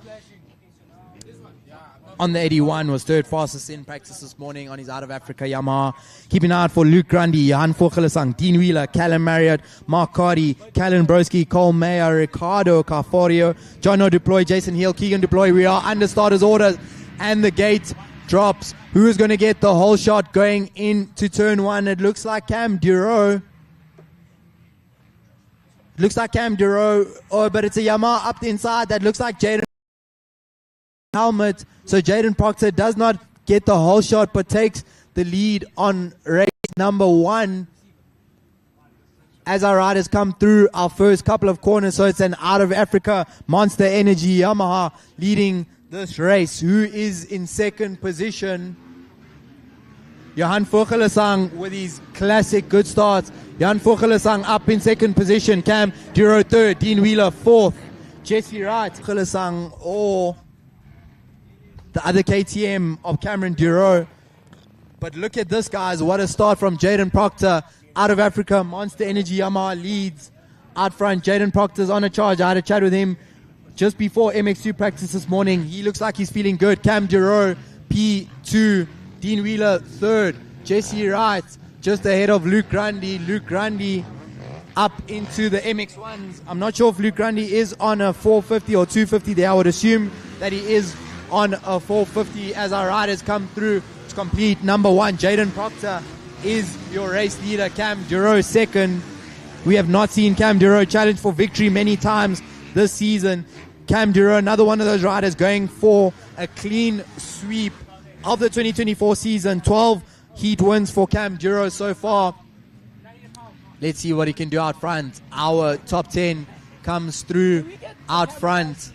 on the 81 was third fastest in practice this morning on his Out of Africa Yamaha. Keeping an eye out for Luke Grundy, Johan Vogelisang, Dean Wheeler, Callum Marriott, Mark Cardi, Callan Broski, Cole Mayer, Ricardo Carfario, John O'Deploy, Jason Hill, Keegan Deploy. We are under starters orders and the gate drops. Who is going to get the whole shot going into turn 1? It looks like Cam Duro. Looks like Cam Duro, but it's a Yamaha up the inside that looks like Jaden helmet. So Jaden Proctor does not get the whole shot, but takes the lead on race number 1 as our riders come through our first couple of corners. So it's an Out of Africa Monster Energy Yamaha leading this race. Who is in second position? Johan Vogelisang with his classic good starts. Johan Vogelisang up in second position. Cam Duro third. Dean Wheeler fourth. Jesse Wright. Vogelisang or the other KTM of Cameron Duro. But look at this, guys. What a start from Jaden Proctor. Out of Africa, Monster Energy Yamaha leads out front. Jaden Proctor's on a charge. I had a chat with him just before MX2 practice this morning. He looks like he's feeling good. Cam Duro, P2. Dean Wheeler third. Jesse Wright just ahead of Luke Grundy. Luke Grundy up into the MX1s. I'm not sure if Luke Grundy is on a 450 or 250 there. I would assume that he is on a 450 as our riders come through to complete number 1. Jaden Proctor is your race leader. Cam Duro second. We have not seen Cam Duro challenge for victory many times this season. Cam Duro, another one of those riders going for a clean sweep of the 2024 season. 12 heat wins for Cam Duro so far. Let's see what he can do out front. Our top 10 comes through out front.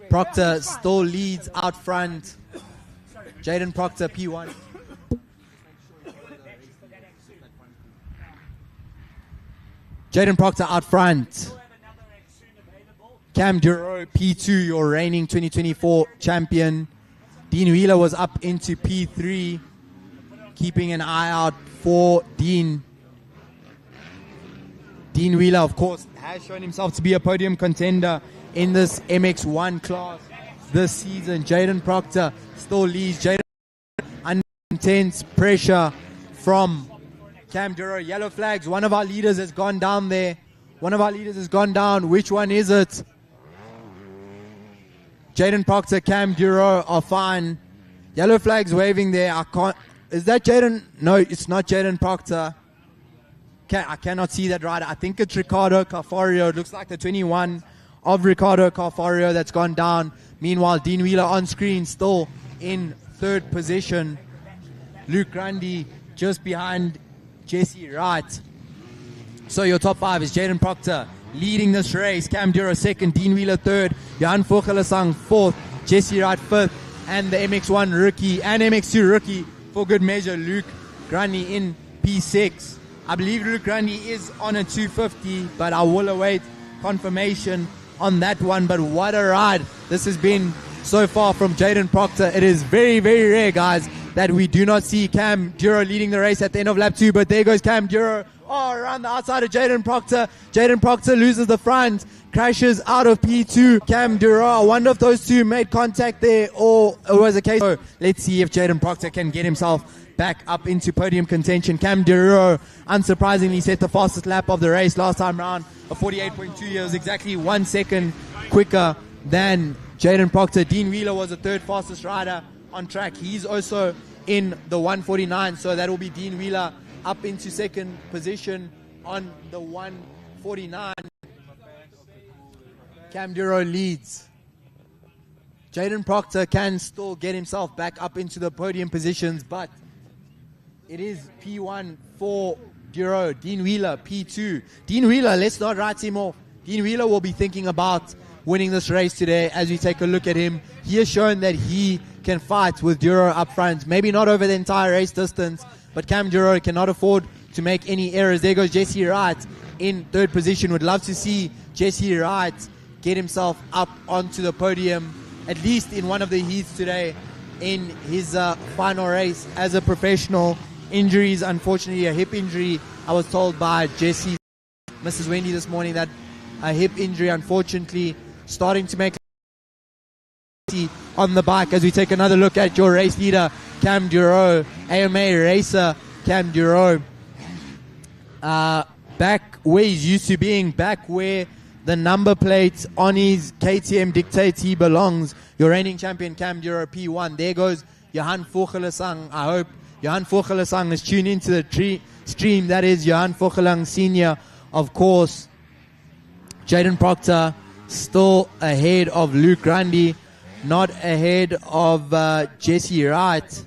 Proctor still leads out front. Jaden Proctor, P1. Jaden Proctor out front. Cam Duro, P2, your reigning 2024 champion. Dean Wheeler was up into P3. Keeping an eye out for Dean. Dean Wheeler, of course, has shown himself to be a podium contender in this MX1 class this season. Jaden Proctor still leads. Jaden under intense pressure from Cam Duro. Yellow flags. One of our leaders has gone down there. One of our leaders has gone down. Which one is it? Jaden Proctor, Cam Duro are fine. Yellow flags waving there. I can't. Is that Jaden? No, it's not Jaden Proctor. I cannot see that rider. I think it's Ricardo Carfario. It looks like the 21 of Ricardo Carfario that's gone down. Meanwhile, Dean Wheeler on screen still in third position. Luke Grundy just behind Jesse Wright. So your top 5 is Jaden Proctor leading this race. Cam Duro second, Dean Wheeler third, Johan Vogelisang fourth, Jesse Wright fifth, and the MX1 rookie and MX2 rookie for good measure, Luke Grundy in P6. I believe Luke Grundy is on a 250, but I will await confirmation on that one. But what a ride this has been so far from Jaden Proctor. It is very, very rare, guys, that we do not see Cam Duro leading the race at the end of lap 2. But there goes Cam Duro. Oh, around the outside of Jaden Proctor. Jaden Proctor loses the front, crashes out of P2. Cam Duro, I wonder if those two made contact there or it was a case. So let's see if Jaden Proctor can get himself back up into podium contention. Cam Duro, unsurprisingly, set the fastest lap of the race last time round, a 48.2 years, exactly 1 second quicker than Jaden Proctor. Dean Wheeler was the third fastest rider on track. He's also in the 149, so that will be Dean Wheeler up into second position on the 149. Cam Duro leads. Jaden Proctor can still get himself back up into the podium positions, but it is P1 for Duro. Dean Wheeler, P2. Dean Wheeler, let's not write him off. Dean Wheeler will be thinking about winning this race today as we take a look at him. He has shown that he can fight with Duro up front. Maybe not over the entire race distance, but Cam Duro cannot afford to make any errors. There goes Jesse Wright in third position. Would love to see Jesse Wright get himself up onto the podium, at least in one of the heats today in his final race as a professional. Injuries, unfortunately, a hip injury. I was told by Jesse, Mrs. Wendy this morning, that a hip injury, unfortunately, starting to make on the bike. As we take another look at your race leader, Cam Duro, AMA racer Cam Duro, back where he's used to being, back where the number plate on his KTM dictates he belongs. Your reigning champion Cam Duro, P1. There goes Johan Vogelisang. I hope Johan Vogelisang is tuned into the stream. That is Johan Vogelisang Senior, of course. Jaden Proctor still ahead of Luke Grundy, not ahead of Jesse Wright.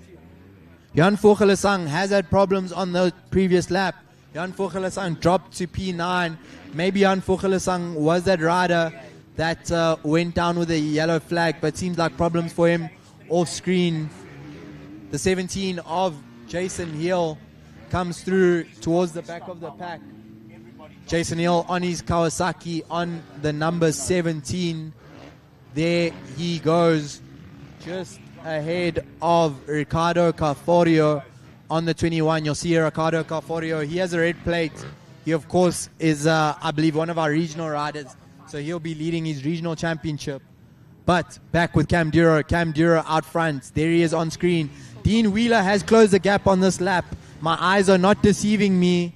Johan Vogelisang has had problems on the previous lap. Johan Vogelisang dropped to P9. Maybe Johan Vogelisang was that rider that went down with a yellow flag, but seems like problems for him off screen. The 17 of Jason Hill comes through towards the back of the pack. Jason Hill on his Kawasaki on the number 17. There he goes, just ahead of Ricardo Carforio on the 21. You'll see Ricardo Carforio. He has a red plate. He, of course, is, I believe, one of our regional riders. So he'll be leading his regional championship. But back with Cam Duro. Cam Duro out front. There he is on screen. Dean Wheeler has closed the gap on this lap. My eyes are not deceiving me.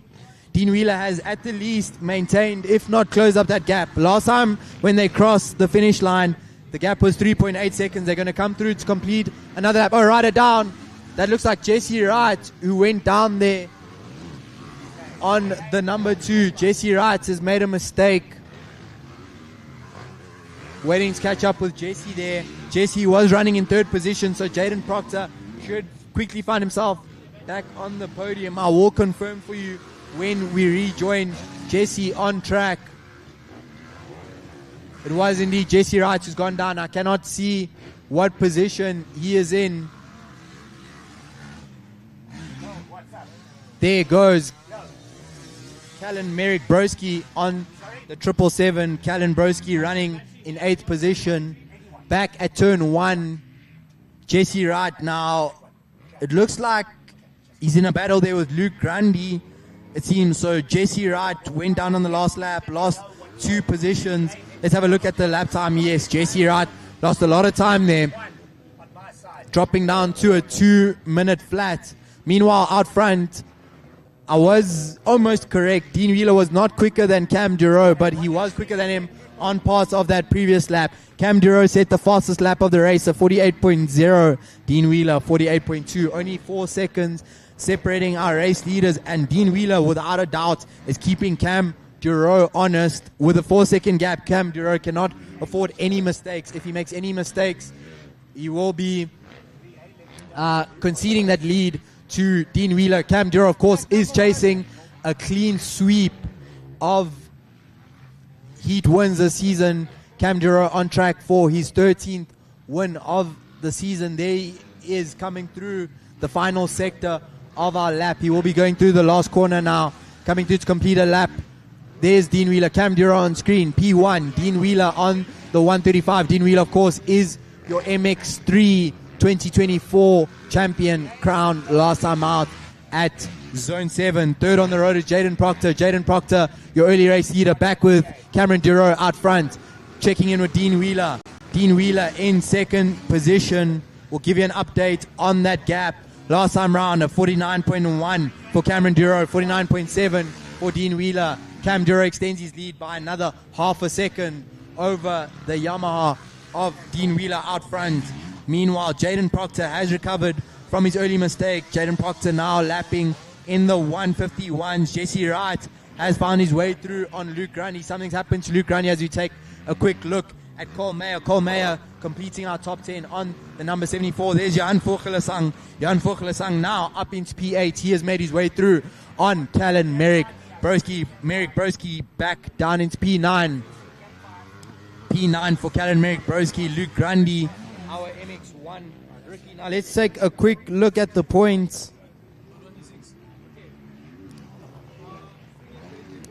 Dean Wheeler has at the least maintained, if not closed up that gap. Last time when they crossed the finish line, the gap was 3.8 seconds. They're going to come through to complete another lap. Oh, rider down. That looks like Jesse Wright, who went down there on the number 2. Jesse Wright has made a mistake. Waiting to catch up with Jesse there. Jesse was running in third position, so Jaden Proctor should quickly find himself back on the podium. I will confirm for you when we rejoin Jesse on track. It was indeed Jesse Wright who's gone down. I cannot see what position he is in. There goes Callan Merrick Broski on the 777. Callan Broski running in 8th position. Back at turn 1, Jesse Wright now. It looks like he's in a battle there with Luke Grundy, it seems. So Jesse Wright went down on the last lap, lost 2 positions. Let's have a look at the lap time. Yes, Jesse Wright lost a lot of time there, dropping down to a 2-minute flat. Meanwhile, out front, I was almost correct. Dean Wheeler was not quicker than Cam Duro, but he was quicker than him on parts of that previous lap. Cam Duro set the fastest lap of the race, a 48.0. Dean Wheeler, 48.2. Only 4 seconds separating our race leaders, and Dean Wheeler, without a doubt, is keeping Cam Duro honest. With a 4-second gap, Cam Duro cannot afford any mistakes. If he makes any mistakes, he will be conceding that lead to Dean Wheeler. Cam Duro, of course, is chasing a clean sweep of heat wins this season. Cam Duro on track for his 13th win of the season. There he is coming through the final sector of our lap. He will be going through the last corner now, coming through to complete a lap. There's Dean Wheeler. Cam Duro on screen. P1. Dean Wheeler on the 135. Dean Wheeler, of course, is your MX3 2024 champion, crowned last time out at Zone 7. Third on the road is Jaden Proctor. Jaden Proctor, your early race leader, back with Cameron Duro out front. Checking in with Dean Wheeler. Dean Wheeler in second position. We'll give you an update on that gap. Last time round, a 49.1 for Cameron Duro, 49.7 for Dean Wheeler. Cam Duro extends his lead by another half a second over the Yamaha of Dean Wheeler out front. Meanwhile, Jaden Proctor has recovered from his early mistake. Jaden Proctor now lapping in the 151s. Jesse Wright has found his way through on Luke Grundy. Something's happened to Luke Grundy as we take a quick look at Cole Meyer. Cole Meyer completing our top 10 on the number 74. There's Jan Vogelersang. Jan Vogelersang now up into P8. He has made his way through on Callan Merrick Broski. Merrick Broski back down into P9. P9 for Callan Merrick Broski. Luke Grundy, our MX1 rookie. Now let's take a quick look at the points.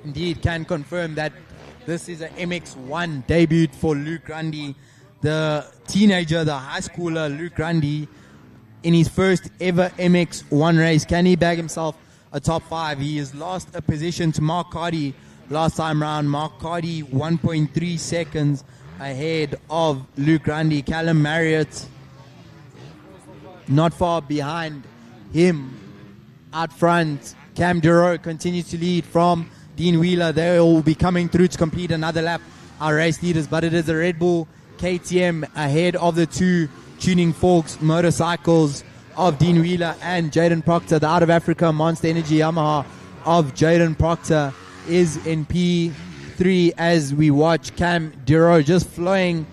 Indeed, can confirm that this is an MX1 debut for Luke Grundy, the teenager, the high schooler Luke Grundy, in his first ever MX1 race. Can he bag himself a top 5? He has lost a position to Mark Cardy last time round. Mark Cardy 1.3 seconds ahead of Luke Grundy. Callum Marriott not far behind him. Out front, Cam Duro continues to lead from Dean Wheeler. They will be coming through to complete another lap, our race leaders, but it is a Red Bull KTM ahead of the two Tuning Forks motorcycles of Dean Wheeler and Jaden Proctor. The out of Africa Monster Energy Yamaha of Jaden Proctor is in P3 as we watch Cam Duro just flowing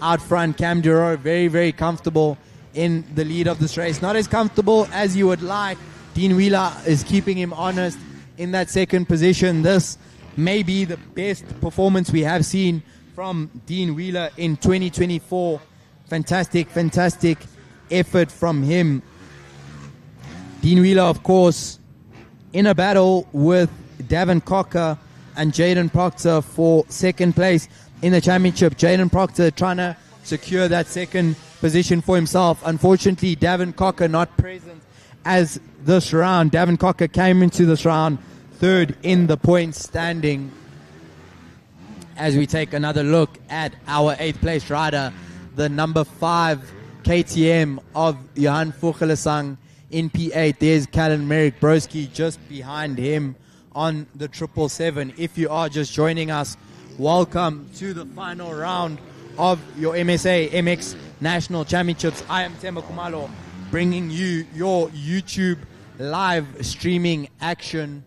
out front. Cam Duro very, very comfortable in the lead of this race. Not as comfortable as you would like. Dean Wheeler is keeping him honest in that second position. This may be the best performance we have seen from Dean Wheeler in 2024. Fantastic effort from him. Dean Wheeler, of course, in a battle with Davin Cocker and Jaden Proctor for second place in the championship. Jaden Proctor trying to secure that second position for himself. Unfortunately, Davin Cocker not present as this round. Davin Cocker came into this round third in the points standing. As we take another look at our 8th place rider, the number 5 KTM of Johan Vogelersang in P8. There's Callan Merrick Broski just behind him on the 777. If you are just joining us, welcome to the final round of your MSA MX National Championships. I am Temba Kumalo, bringing you your YouTube live streaming action.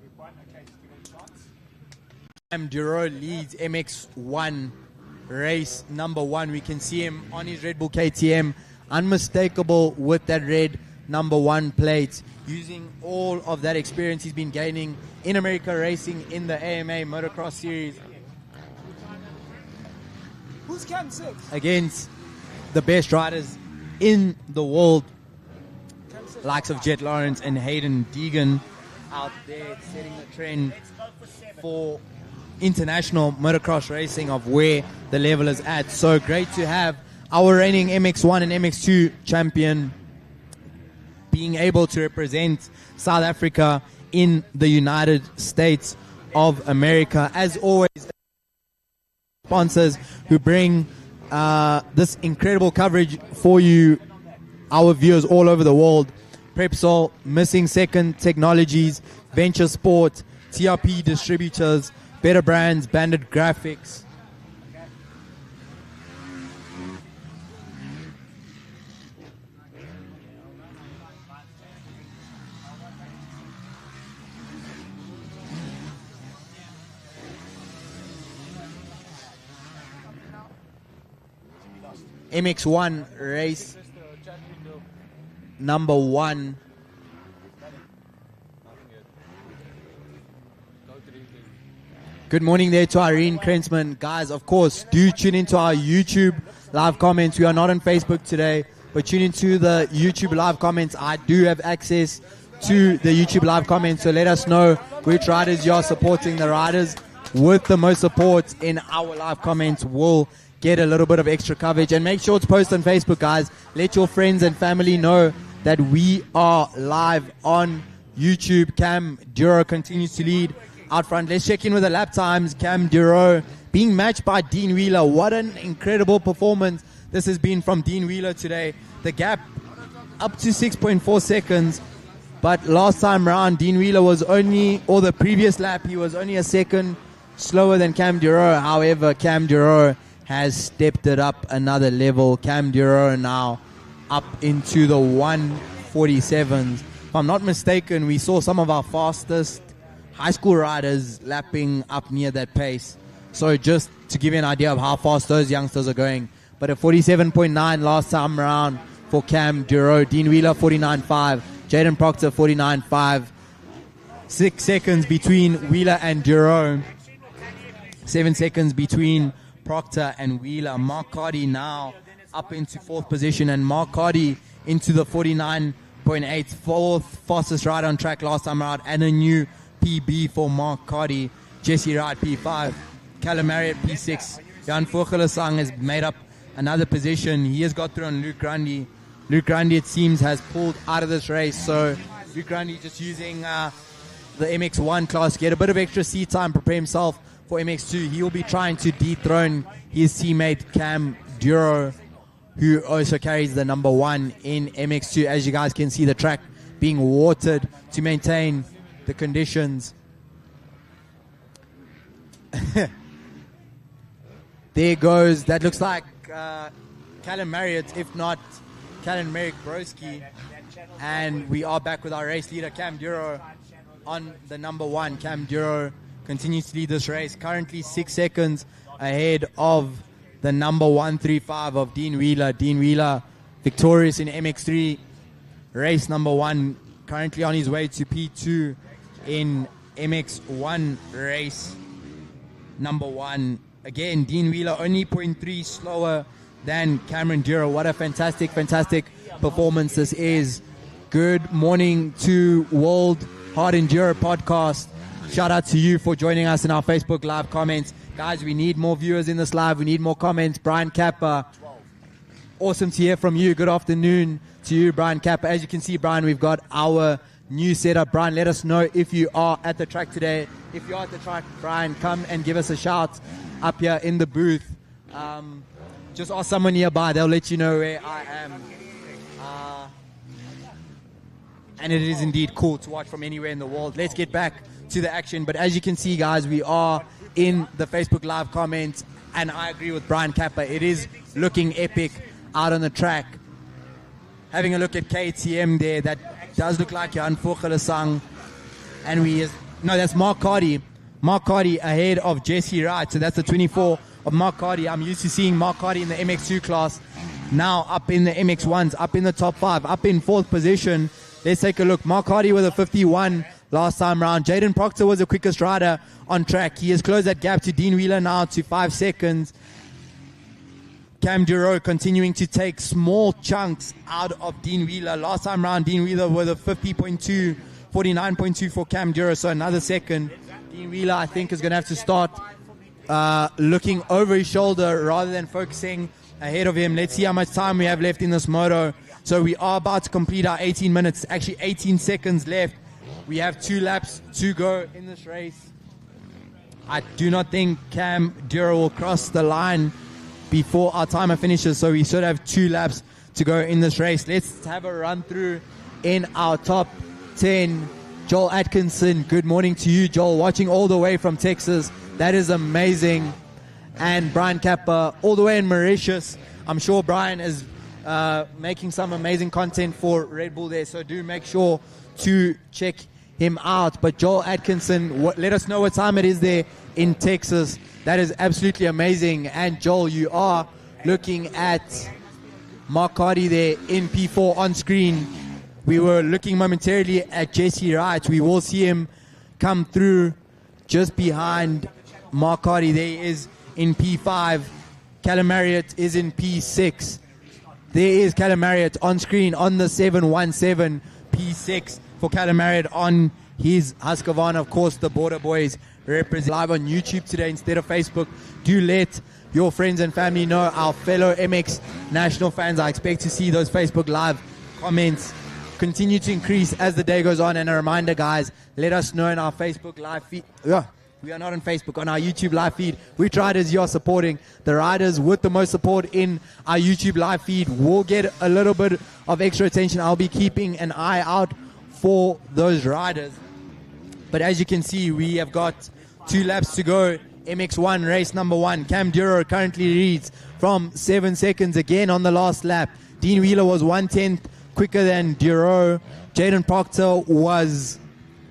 Cam Duro leads MX1 race number 1. We can see him on his Red Bull KTM, unmistakable with that red number 1 plate, using all of that experience he's been gaining in America racing in the AMA Motocross Series. Who's Cam 6? Against the best riders in the world, likes of Jet Lawrence and Hayden Deegan out there setting the trend for international motocross racing of where the level is at. So great to have our reigning MX1 and MX2 champion being able to represent South Africa in the United States of America. As always, sponsors who bring this incredible coverage for you, our viewers all over the world. Prepsol, Missing Second Technologies, Venture Sport, TRP Distributors, Better Brands, Bandit Graphics. MX1 race number 1. Good morning there to Irene Krensman. Guys, of course, do tune into our YouTube live comments. We are not on Facebook today, but tune into the YouTube live comments. I do have access to the YouTube live comments, so let us know which riders you are supporting. The riders with the most support in our live comments will get a little bit of extra coverage. And make sure to post on Facebook, guys. Let your friends and family know that we are live on YouTube. Cam Duro continues to lead out front. Let's check in with the lap times. Cam Duro being matched by Dean Wheeler. What an incredible performance this has been from Dean Wheeler today. The gap up to 6.4 seconds. But last time round, Dean Wheeler was only, or the previous lap, he was only a second slower than Cam Duro. However, Cam Duro has stepped it up another level. Cam Duro now up into the 147s. If I'm not mistaken, we saw some of our fastest high school riders lapping up near that pace. So just to give you an idea of how fast those youngsters are going. But a 47.9 last time around for Cam Duro. Dean Wheeler 49.5. Jaden Proctor 49.5. 6 seconds between Wheeler and Duro. 7 seconds between Proctor and Wheeler. Mark Cardy now up into 4th position, and Mark Cardy into the 49.8, fourth fastest rider on track last time around, and a new PB for Mark Cardy. Jesse Wright P5, Callum Marriott P6. Jan Vogelisang has made up another position. He has got through on Luke Grundy. Luke Grundy, it seems, has pulled out of this race, so Luke Grundy just using the MX1 class to get a bit of extra seat time, prepare himself for MX2. He will be trying to dethrone his teammate Cam Duro, who also carries the number 1 in MX2. As you guys can see, the track being watered to maintain the conditions. There goes, that looks like Callum Marriott, if not Callum Merrick Broski. And we are back with our race leader, Cam Duro, on the number 1. Cam Duro continues to lead this race, currently 6 seconds ahead of the number 135 of Dean Wheeler. Dean Wheeler victorious in MX3 race number 1, currently on his way to P2 in MX1 race number 1. Again, Dean Wheeler only 0.3 slower than Cameron Duro. What a fantastic performance this is. Good morning to World Hard Enduro Podcast. Shout out to you for joining us in our Facebook Live comments. Guys, we need more viewers in this live. We need more comments. Brian Kappa, awesome to hear from you. Good afternoon to you, Brian Kappa. As you can see, Brian, we've got our new setup. Brian, let us know if you are at the track today. If you are at the track, Brian, come and give us a shout up here in the booth. Just ask someone nearby. They'll let you know where I am. And it is indeed cool to watch from anywhere in the world. Let's get back to the action. But as you can see, guys, we are in the Facebook Live comments, and I agree with Brian Kappa. It is looking epic out on the track. Having a look at KTM there, that does look like Jan Vogelisang. And that's Mark Cardy. Mark Cardy ahead of Jesse Wright. So that's the 24 of Mark Cardy. I'm used to seeing Mark Cardy in the MX2 class. Now up in the MX1s, up in the top 5, up in 4th position. Let's take a look. Mark Cardy with a 51 last time round. Jaden Proctor was the quickest rider on track. He has closed that gap to Dean Wheeler now to 5 seconds. Cam Duro continuing to take small chunks out of Dean Wheeler. Last time round, Dean Wheeler with a 50.2, 49.2 for Cam Duro, so another second. Dean Wheeler, I think, is going to have to start looking over his shoulder rather than focusing ahead of him. Let's see how much time we have left in this moto. So we are about to complete our 18 minutes, actually 18 seconds left. We have 2 laps to go in this race. I do not think Cam Duro will cross the line before our timer finishes, so we should have 2 laps to go in this race. Let's have a run through in our top 10. Joel Atkinson, good morning to you, Joel, watching all the way from Texas. That is amazing. And Brian Kappa, all the way in Mauritius. I'm sure Brian is making some amazing content for Red Bull there, so do make sure to check him out. But Joel Atkinson, let us know what time it is there in Texas. That is absolutely amazing. And Joel, you are looking at Mark Cardy there in P4 on screen. We were looking momentarily at Jesse Wright. We will see him come through just behind Mark Cardy. There he is in P5. Callum Marriott is in P6. There is Callum Marriott on screen on the 717 P6 for Callum Marriott on his Husqvarna. Of course, the Border Boys represent live on YouTube today instead of Facebook. Do let your friends and family know, our fellow MX National fans. I expect to see those Facebook Live comments continue to increase as the day goes on. And a reminder, guys, let us know in our Facebook Live feed. We are not on Facebook, on our YouTube live feed, which riders you are supporting. The riders with the most support in our YouTube live feed will get a little bit of extra attention. I'll be keeping an eye out for those riders. But as you can see, we have got 2 laps to go. MX1 race number 1. Cam Duro currently leads from 7 seconds again on the last lap. Dean Wheeler was 1/10 quicker than Duro. Jaden Proctor was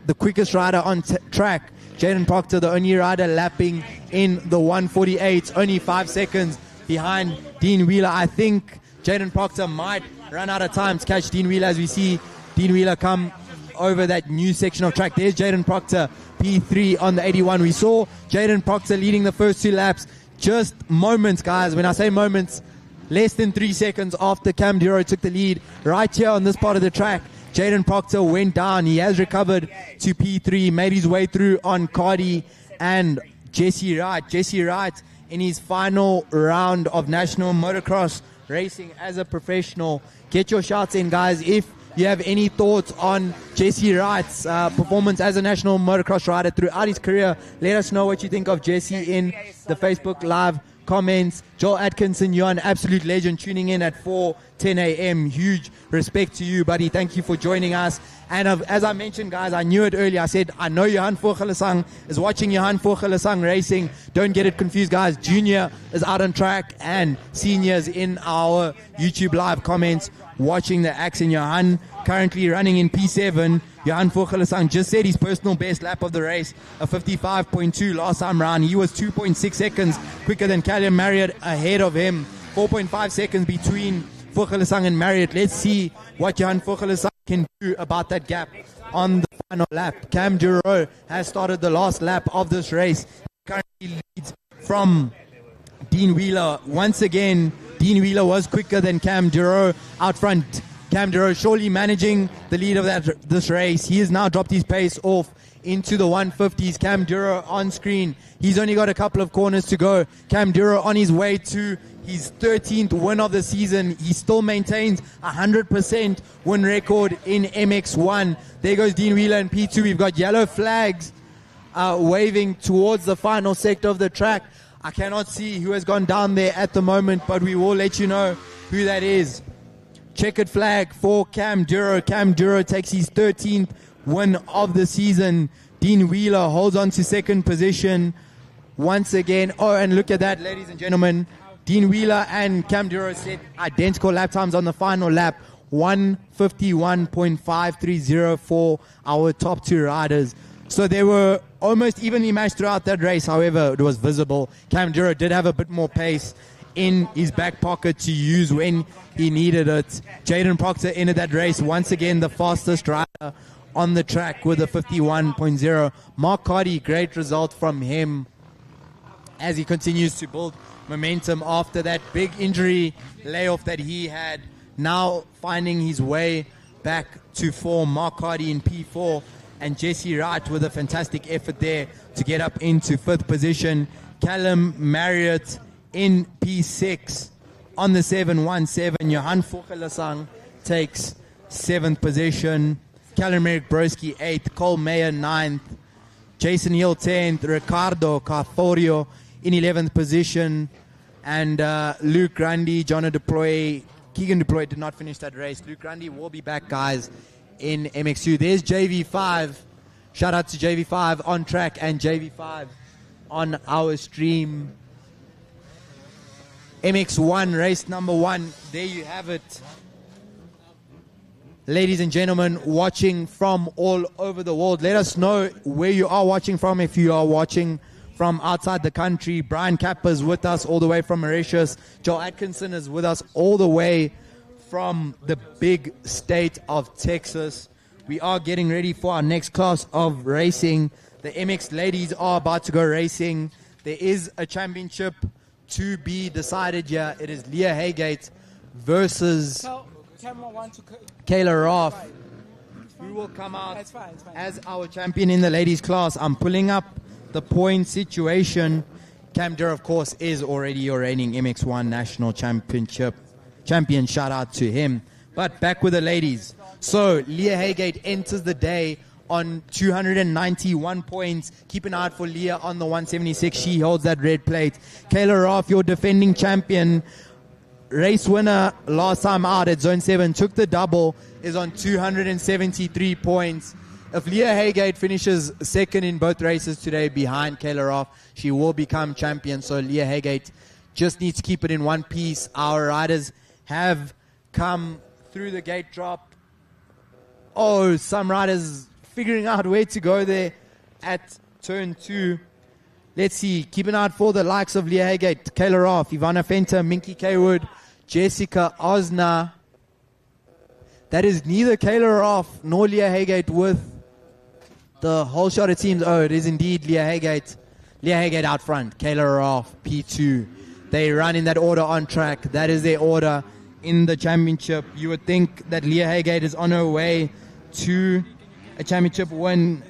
the quickest rider on track. Jaden Proctor, the only rider lapping in the 148, only 5 seconds behind Dean Wheeler. I think Jaden Proctor might run out of time to catch Dean Wheeler as we see Dean Wheeler come over that new section of track. There's Jaden Proctor, P3 on the 81. We saw Jaden Proctor leading the first 2 laps, just moments, guys. When I say moments, less than 3 seconds after Cam Duro took the lead. Right here on this part of the track, Jaden Proctor went down. He has recovered to P3, made his way through on Cardi and Jesse Wright. Jesse Wright in his final round of national motocross racing as a professional. Get your shots in, guys. If you have any thoughts on Jesse Wright's performance as a national motocross rider throughout his career, let us know what you think of Jesse in the Facebook Live comments. Joel Atkinson, you're an absolute legend, tuning in at 4:10 a.m. Huge respect to you, buddy. Thank you for joining us. And as I mentioned, guys, I knew it earlier. I said, I know Johan Vogelesang is watching Johan Vogelesang racing. Don't get it confused, guys. Junior is out on track and seniors in our YouTube Live comments watching the action. Johan currently running in P7. Johan Vogelesang just said his personal best lap of the race, a 55.2 last time round. He was 2.6 seconds quicker than Callum Marriott ahead of him. 4.5 seconds between Vogelesang and Marriott. Let's see what Johan Vogelesang can do about that gap on the final lap. Cam Duro has started the last lap of this race. Currently leads from Dean Wheeler. Once again, Dean Wheeler was quicker than Cam Duro out front. Cam Duro surely managing the lead of this race. He has now dropped his pace off into the 150s. Cam Duro on screen. He's only got a couple of corners to go. Cam Duro on his way to his 13th win of the season. He still maintains 100% win record in MX1. There goes Dean Wheeler in P2. We've got yellow flags waving towards the final sector of the track. I cannot see who has gone down there at the moment, but we will let you know who that is. Checkered flag for Cam Duro. Cam Duro takes his 13th win of the season. Dean Wheeler holds on to second position once again. Oh, and look at that, ladies and gentlemen. Dean Wheeler and Cam Duro set identical lap times on the final lap. 151.530 for our top 2 riders. So they were almost evenly matched throughout that race. However, it was visible. Cam Duro did have a bit more pace in his back pocket to use when he needed it. Jaden Proctor ended that race once again the fastest rider on the track with a 51.0. Mark Cardi, great result from him as he continues to build momentum after that big injury layoff that he had. Now finding his way back to form. Mark Cardi in P4 and Jesse Wright with a fantastic effort there to get up into 5th position. Callum Marriott in P6 on the 717. Johan Vogelesang takes 7th position. Callum Eric Broski 8th. Cole Mayer 9th. Jason Hill 10th. Ricardo Carthorio in 11th position. And Luke Grundy, Keegan Deploy did not finish that race. Luke Grundy will be back, guys, in MX2. There's JV5. Shout out to JV5 on track and JV5 on our stream. MX1 race number 1. There you have it. Ladies and gentlemen, watching from all over the world. Let us know where you are watching from. If you are watching from outside the country, Brian Kappa is with us all the way from Mauritius. Joel Atkinson is with us all the way from the big state of Texas. We are getting ready for our next class of racing. The MX ladies are about to go racing. There is a championship to be decided here. It is Leah Haygate versus Kayla Roth, who will come out as our champion in the ladies class. I'm pulling up the point situation. Cam Duro, of course, is already your reigning MX1 national champion. Shout out to him. But back with the ladies. So Leah Haygate enters the day on 291 points. Keep an eye out for Leah on the 176. She holds that red plate. Kayla Roth, your defending champion, race winner last time out at Zone 7, took the double, is on 273 points. If Leah Haygate finishes second in both races today behind Kayla Roth, she will become champion. So Leah Haygate just needs to keep it in one piece. Our riders have come through the gate drop. Oh, some riders figuring out where to go there at turn 2. Let's see. Keep an eye out for the likes of Leah Haygate, Kayla Roth, Ivana Fenter, Minky Kaywood, Jessica Osna. That is neither Kayla Roth nor Leah Haygate with the whole shot, it seems. Oh, it is indeed Leah Haygate. Leah Haygate out front. Kayla Roth, P2. They run in that order on track. That is their order in the championship. You would think that Leah Haygate is on her way to a championship win.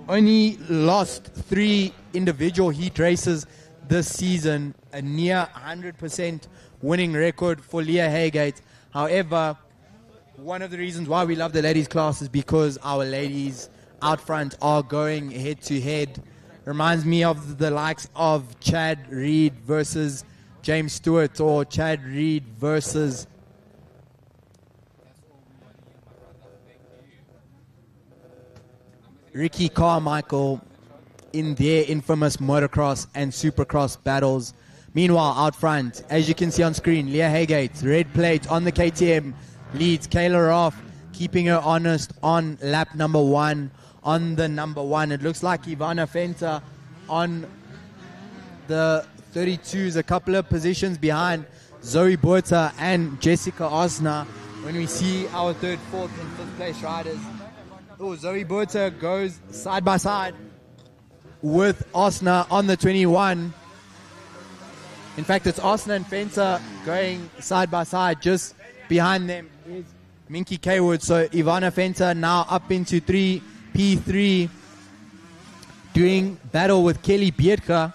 Only lost 3 individual heat races this season. A near 100% winning record for Leah Haygate. However, one of the reasons why we love the ladies class is because our ladies out front are going head to head. Reminds me of the likes of Chad Reed versus James Stewart, or Chad Reed versus Ricky Carmichael in their infamous motocross and supercross battles. Meanwhile, out front, as you can see on screen, Leah Haygate, red plate on the KTM, leads Kayla Roth, keeping her honest on lap number 1. On the number 1, it looks like Ivana Fenter on the 32s, a couple of positions behind Zoe Buerta and Jessica Osna. When we see our 3rd, 4th, and 5th place riders, Zoe Buerta goes side by side with Osna on the 21. In fact, it's Osna and Fenter going side by side. Just behind them is Minky Kaywood. So Ivana Fenter now up into P3, doing battle with Kelly Bierka.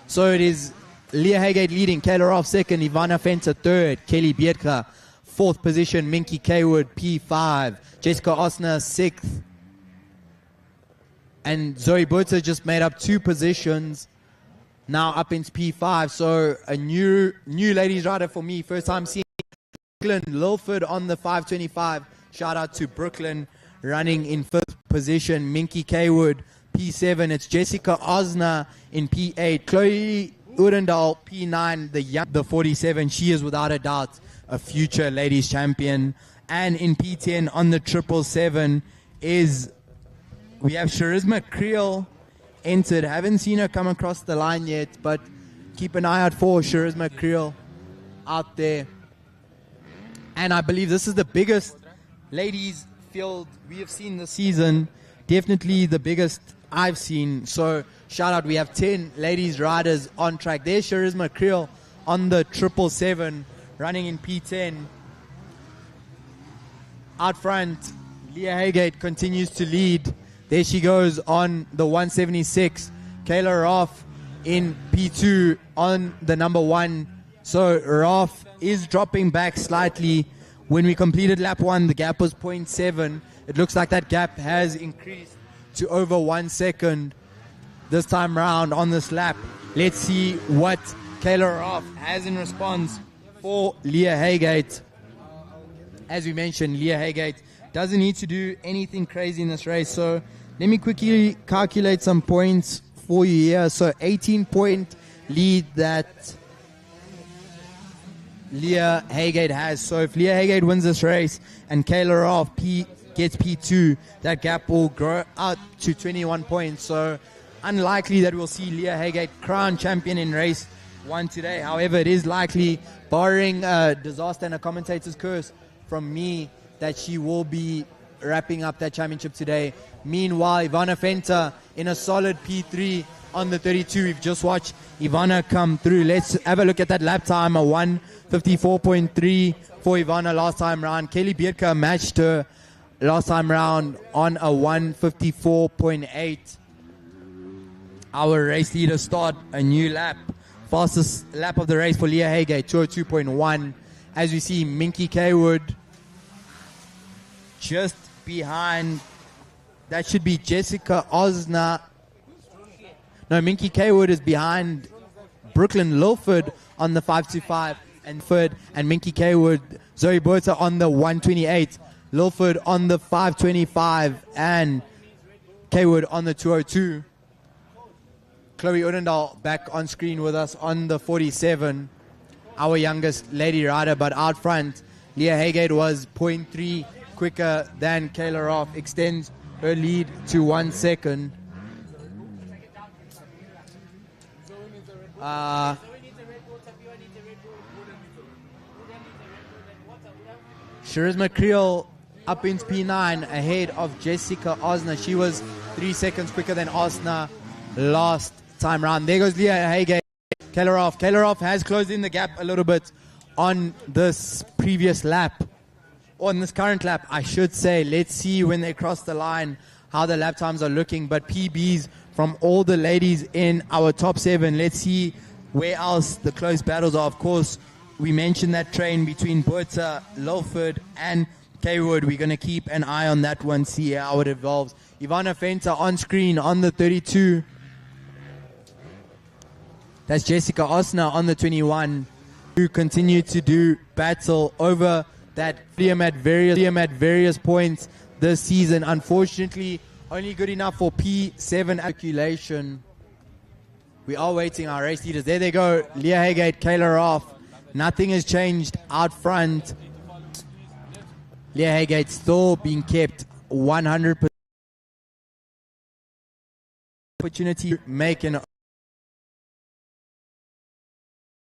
So it is Leah Haygate leading, Kayla Roth 2nd, Ivana Fenter 3rd, Kelly Bierka 4th position, Minky Kaywood P5, Jessica Osna 6th, and Zoe Buerta just made up 2 positions, now up into P5. So a new ladies rider for me, first time seeing Brooklyn Lilford on the 525. Shout out to Brooklyn, running in 5th position, Minky Kaywood P7. It's Jessica Osna in P8, Chloe Urendal P9, the 47. She is without a doubt a future ladies champion. And in P10 on the 777 we have Charisma Creel entered. Haven't seen her come across the line yet, but keep an eye out for Charisma Creel out there. And I believe this is the biggest ladies field we have seen this season. Definitely the biggest I've seen. So shout out, we have 10 ladies riders on track. There's Charisma Creel on the 777 running in P10. Out front, Leah Haygate continues to lead. There she goes on the 176. Kayla Roth in P2 on the number 1. So Roth is dropping back slightly. When we completed lap 1, the gap was 0.7. It looks like that gap has increased to over 1 second this time round on this lap. Let's see what Kayla Roth has in response for Leah Haygate. As we mentioned, Leah Haygate doesn't need to do anything crazy in this race. So let me quickly calculate some points for you here. So 18-point lead that Leah Haygate has. So if Leah Haygate wins this race and Kayla Roth gets P2, that gap will grow out to 21 points. So unlikely that we'll see Leah Haygate crowned champion in race 1 today. However, it is likely, barring a disaster and a commentator's curse from me, that she will be wrapping up that championship today. Meanwhile, Ivana Fenter in a solid P3 on the 32. We've just watched Ivana come through. Let's have a look at that lap time, a 1:54.3 for Ivana last time round. Kelly Bierka matched her last time round on a 1:54.8. Our race leaders start a new lap. Fastest lap of the race for Leah Haygate, 2:02.1. As we see, Minky Kaywood just behind. That should be Jessica Osna. No, Minky Kaywood is behind Brooklyn Lilford on the 525 and Minky Kaywood, Zoe Buerta on the 128, Lilford on the 525, and Kaywood on the 202. Chloe Urendal back on screen with us on the 47, our youngest lady rider, but out front, Leah Haygate was 0.3 quicker than Kayla Roth, extends her lead to 1 second. Charisma Creel up into P9 ahead of Jessica Osner. She was 3 seconds quicker than Osner last time round. There goes Leah Haygate. Kailerov has closed in the gap a little bit on this previous lap. On this current lap, I should say. Let's see when they cross the line how the lap times are looking. But PBs from all the ladies in our top 7. Let's see where else the close battles are. Of course, we mentioned that train between Buerta, Lilford, and Kaywood. We're going to keep an eye on that one, see how it evolves. Ivana Fenta on screen on the 32. That's Jessica Osner on the 21, who continue to do battle over that podium at various points this season. Unfortunately, only good enough for P7 calculation. We are waiting our race leaders. There they go. Leah Haygate, Kayla off. Nothing has changed out front. Leah Haygate still being kept 100% opportunity to make an.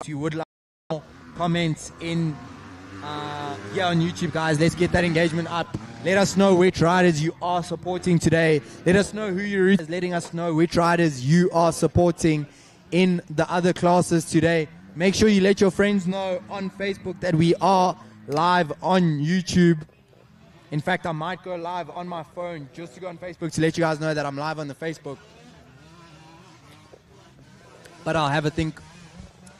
If you would like more comments in here on YouTube, guys, let's get that engagement up. Let us know which riders you are supporting today. Let us know who you're letting us know which riders you are supporting in the other classes today. Make sure you let your friends know on Facebook that we are live on YouTube. In fact, I might go live on my phone just to go on Facebook to let you guys know that I'm live on the Facebook. But I'll have a think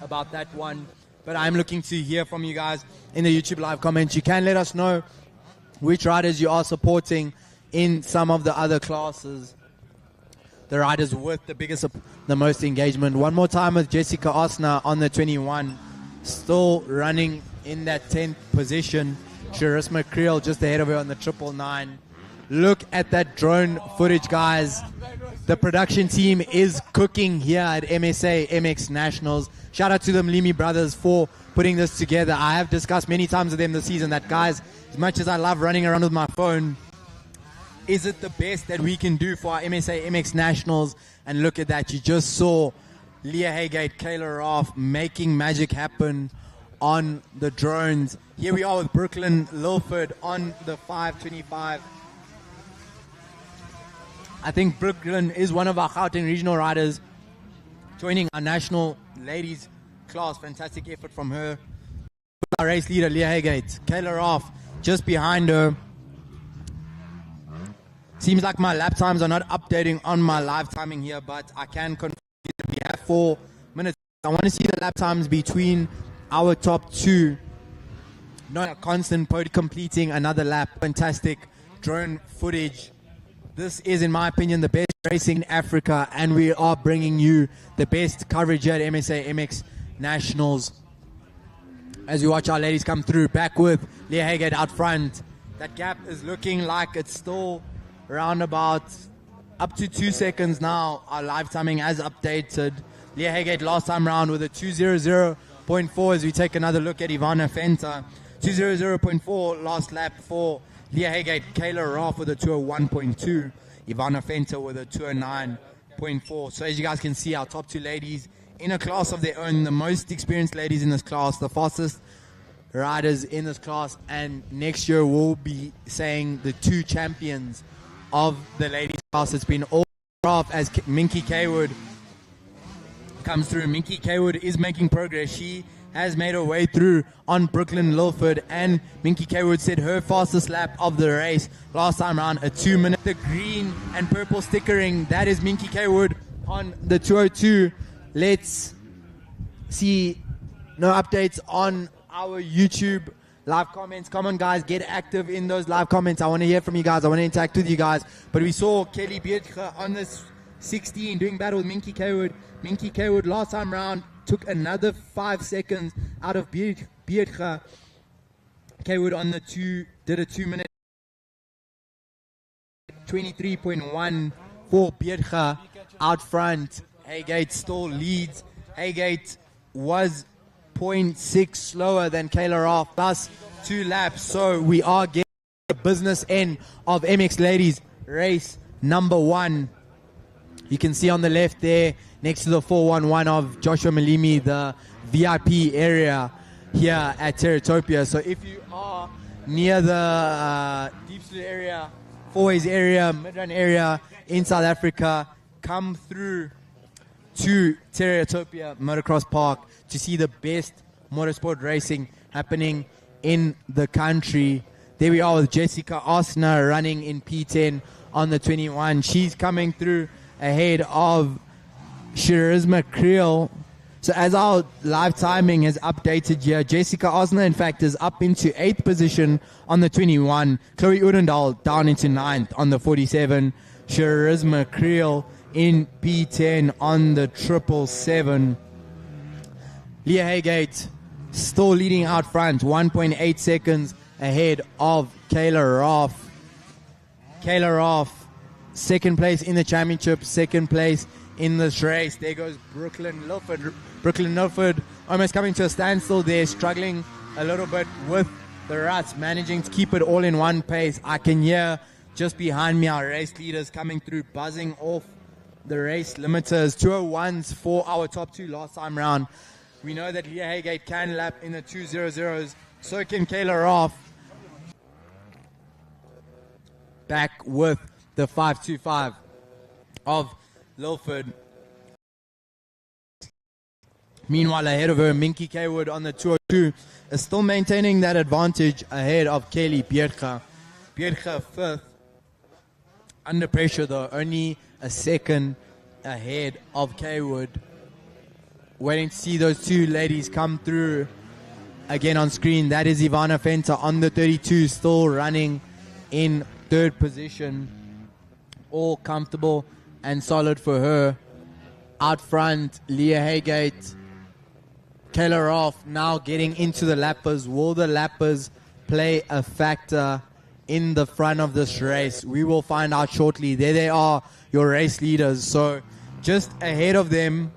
about that one. But I'm looking to hear from you guys in the YouTube live comments. You can let us know which riders you are supporting in some of the other classes. The riders with the most engagement. One more time with Jessica Osner on the 21. Still running in that 10th position. Charisma Creel just ahead of her on the 999. Look at that drone footage, guys. The production team is cooking here at MSA MX Nationals. Shout out to the Mlimi brothers for putting this together. I have discussed many times with them this season that, guys, as much as I love running around with my phone, is it the best that we can do for our MSA MX Nationals? And look at that. You just saw Leah Haygate, Kayla Raff making magic happen on the drones. Here we are with Brooklyn Lilford on the 525. I think Brooklyn is one of our Gauteng regional riders joining our national ladies class. Fantastic effort from her. Our race leader, Leah Haygate. Kayla Raff just behind her. Seems like my lap times are not updating on my live timing here, but I can confirm that we have 4 minutes. I want to see the lap times between our top 2. Not a constant completing another lap. Fantastic drone footage. This is, in my opinion, the best racing in Africa, and we are bringing you the best coverage at MSA MX Nationals. As we watch our ladies come through, back with Leah Haygate out front. That gap is looking like it's still around about up to 2 seconds now. Our live timing has updated. Leah Haygate last time round with a 2:00.4 as we take another look at Ivana Fenta. 2:00.4 last lap for Leah Haygate. Kayla Raff with a 2:01.2. Ivana Fenta with a 2:09.4. So as you guys can see, our top 2 ladies in a class of their own, the most experienced ladies in this class, the fastest riders in this class, and next year we'll be saying the 2 champions of the ladies class. It's been all off as Minky Kaywood comes through. Minky Kaywood is making progress. She has made her way through on Brooklyn Lilford, and Minky Kaywood said her fastest lap of the race last time around, a 2 minute. The green and purple stickering, that is Minky Kaywood on the 202. Let's see no updates on our YouTube live comments. Come on, guys, get active in those live comments. I want to hear from you guys. I want to interact with you guys. But we saw Kelly Beertje on this 16 doing battle with Minky Kaywood. Minky Kaywood last time round took another 5 seconds out of Beertje. Kaywood on the 2 did a 2 minute 23.1 for Beertje out front. Haygate still leads. Haygate was 0.6 slower than Kayla Raff, plus 2 laps. So we are getting the business end of MX Ladies race number 1. You can see on the left there, next to the 411 of Joshua Malimi, the VIP area here at Terratopia. So if you are near the Deep Sloot area, Fourways area, Midrand area in South Africa, come through to Terratopia Motocross Park to see the best motorsport racing happening in the country. There we are with Jessica Osner running in P10 on the 21. She's coming through ahead of Charisma Creel. So as our live timing has updated here, Jessica Osner, in fact, is up into 8th position on the 21. Chloe Udendal down into 9th on the 47. Charisma Creel in P10 on the 777. Leah Haygate still leading out front, 1.8 seconds ahead of Kayla Roth. Kayla Roth, second place in the championship, second place in this race. There goes Brooklyn Milford. Brooklyn Milford almost coming to a standstill there, struggling a little bit with the ruts, managing to keep it all in one pace. I can hear just behind me our race leaders coming through, buzzing off the race limiters. 201s for our top two last time round. We know that Leah Haygate can lap in the 200s. So can Kayla Roth. Back with the 525 of Lilford. Meanwhile, ahead of her, Minky Kaywood on the 202 is still maintaining that advantage ahead of Kaylee Biertga. Biertga 5th. Under pressure though, only a second ahead of Kaywood. Waiting to see those two ladies come through again on screen. That is Ivana Fenter on the 32, still running in 3rd position. All comfortable and solid for her. Out front, Leah Haygate. Kayla Roth now getting into the lappers. Will the lappers play a factor in the front of this race? We will find out shortly. There they are, your race leaders. So just ahead of them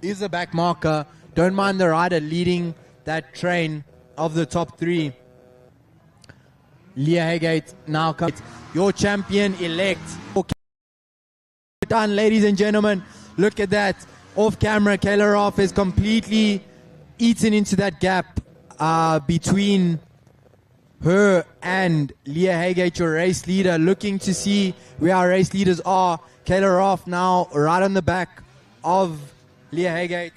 is the back marker. Don't mind the rider leading that train of the top 3. Leah Haygate now comes. Your champion elect. Done, ladies and gentlemen. Look at that. Off camera, Kayla Roth is completely eaten into that gap between her and Leah Haygate, your race leader. Looking to see where our race leaders are. Kayla Roth now right on the back of Leah Haygate.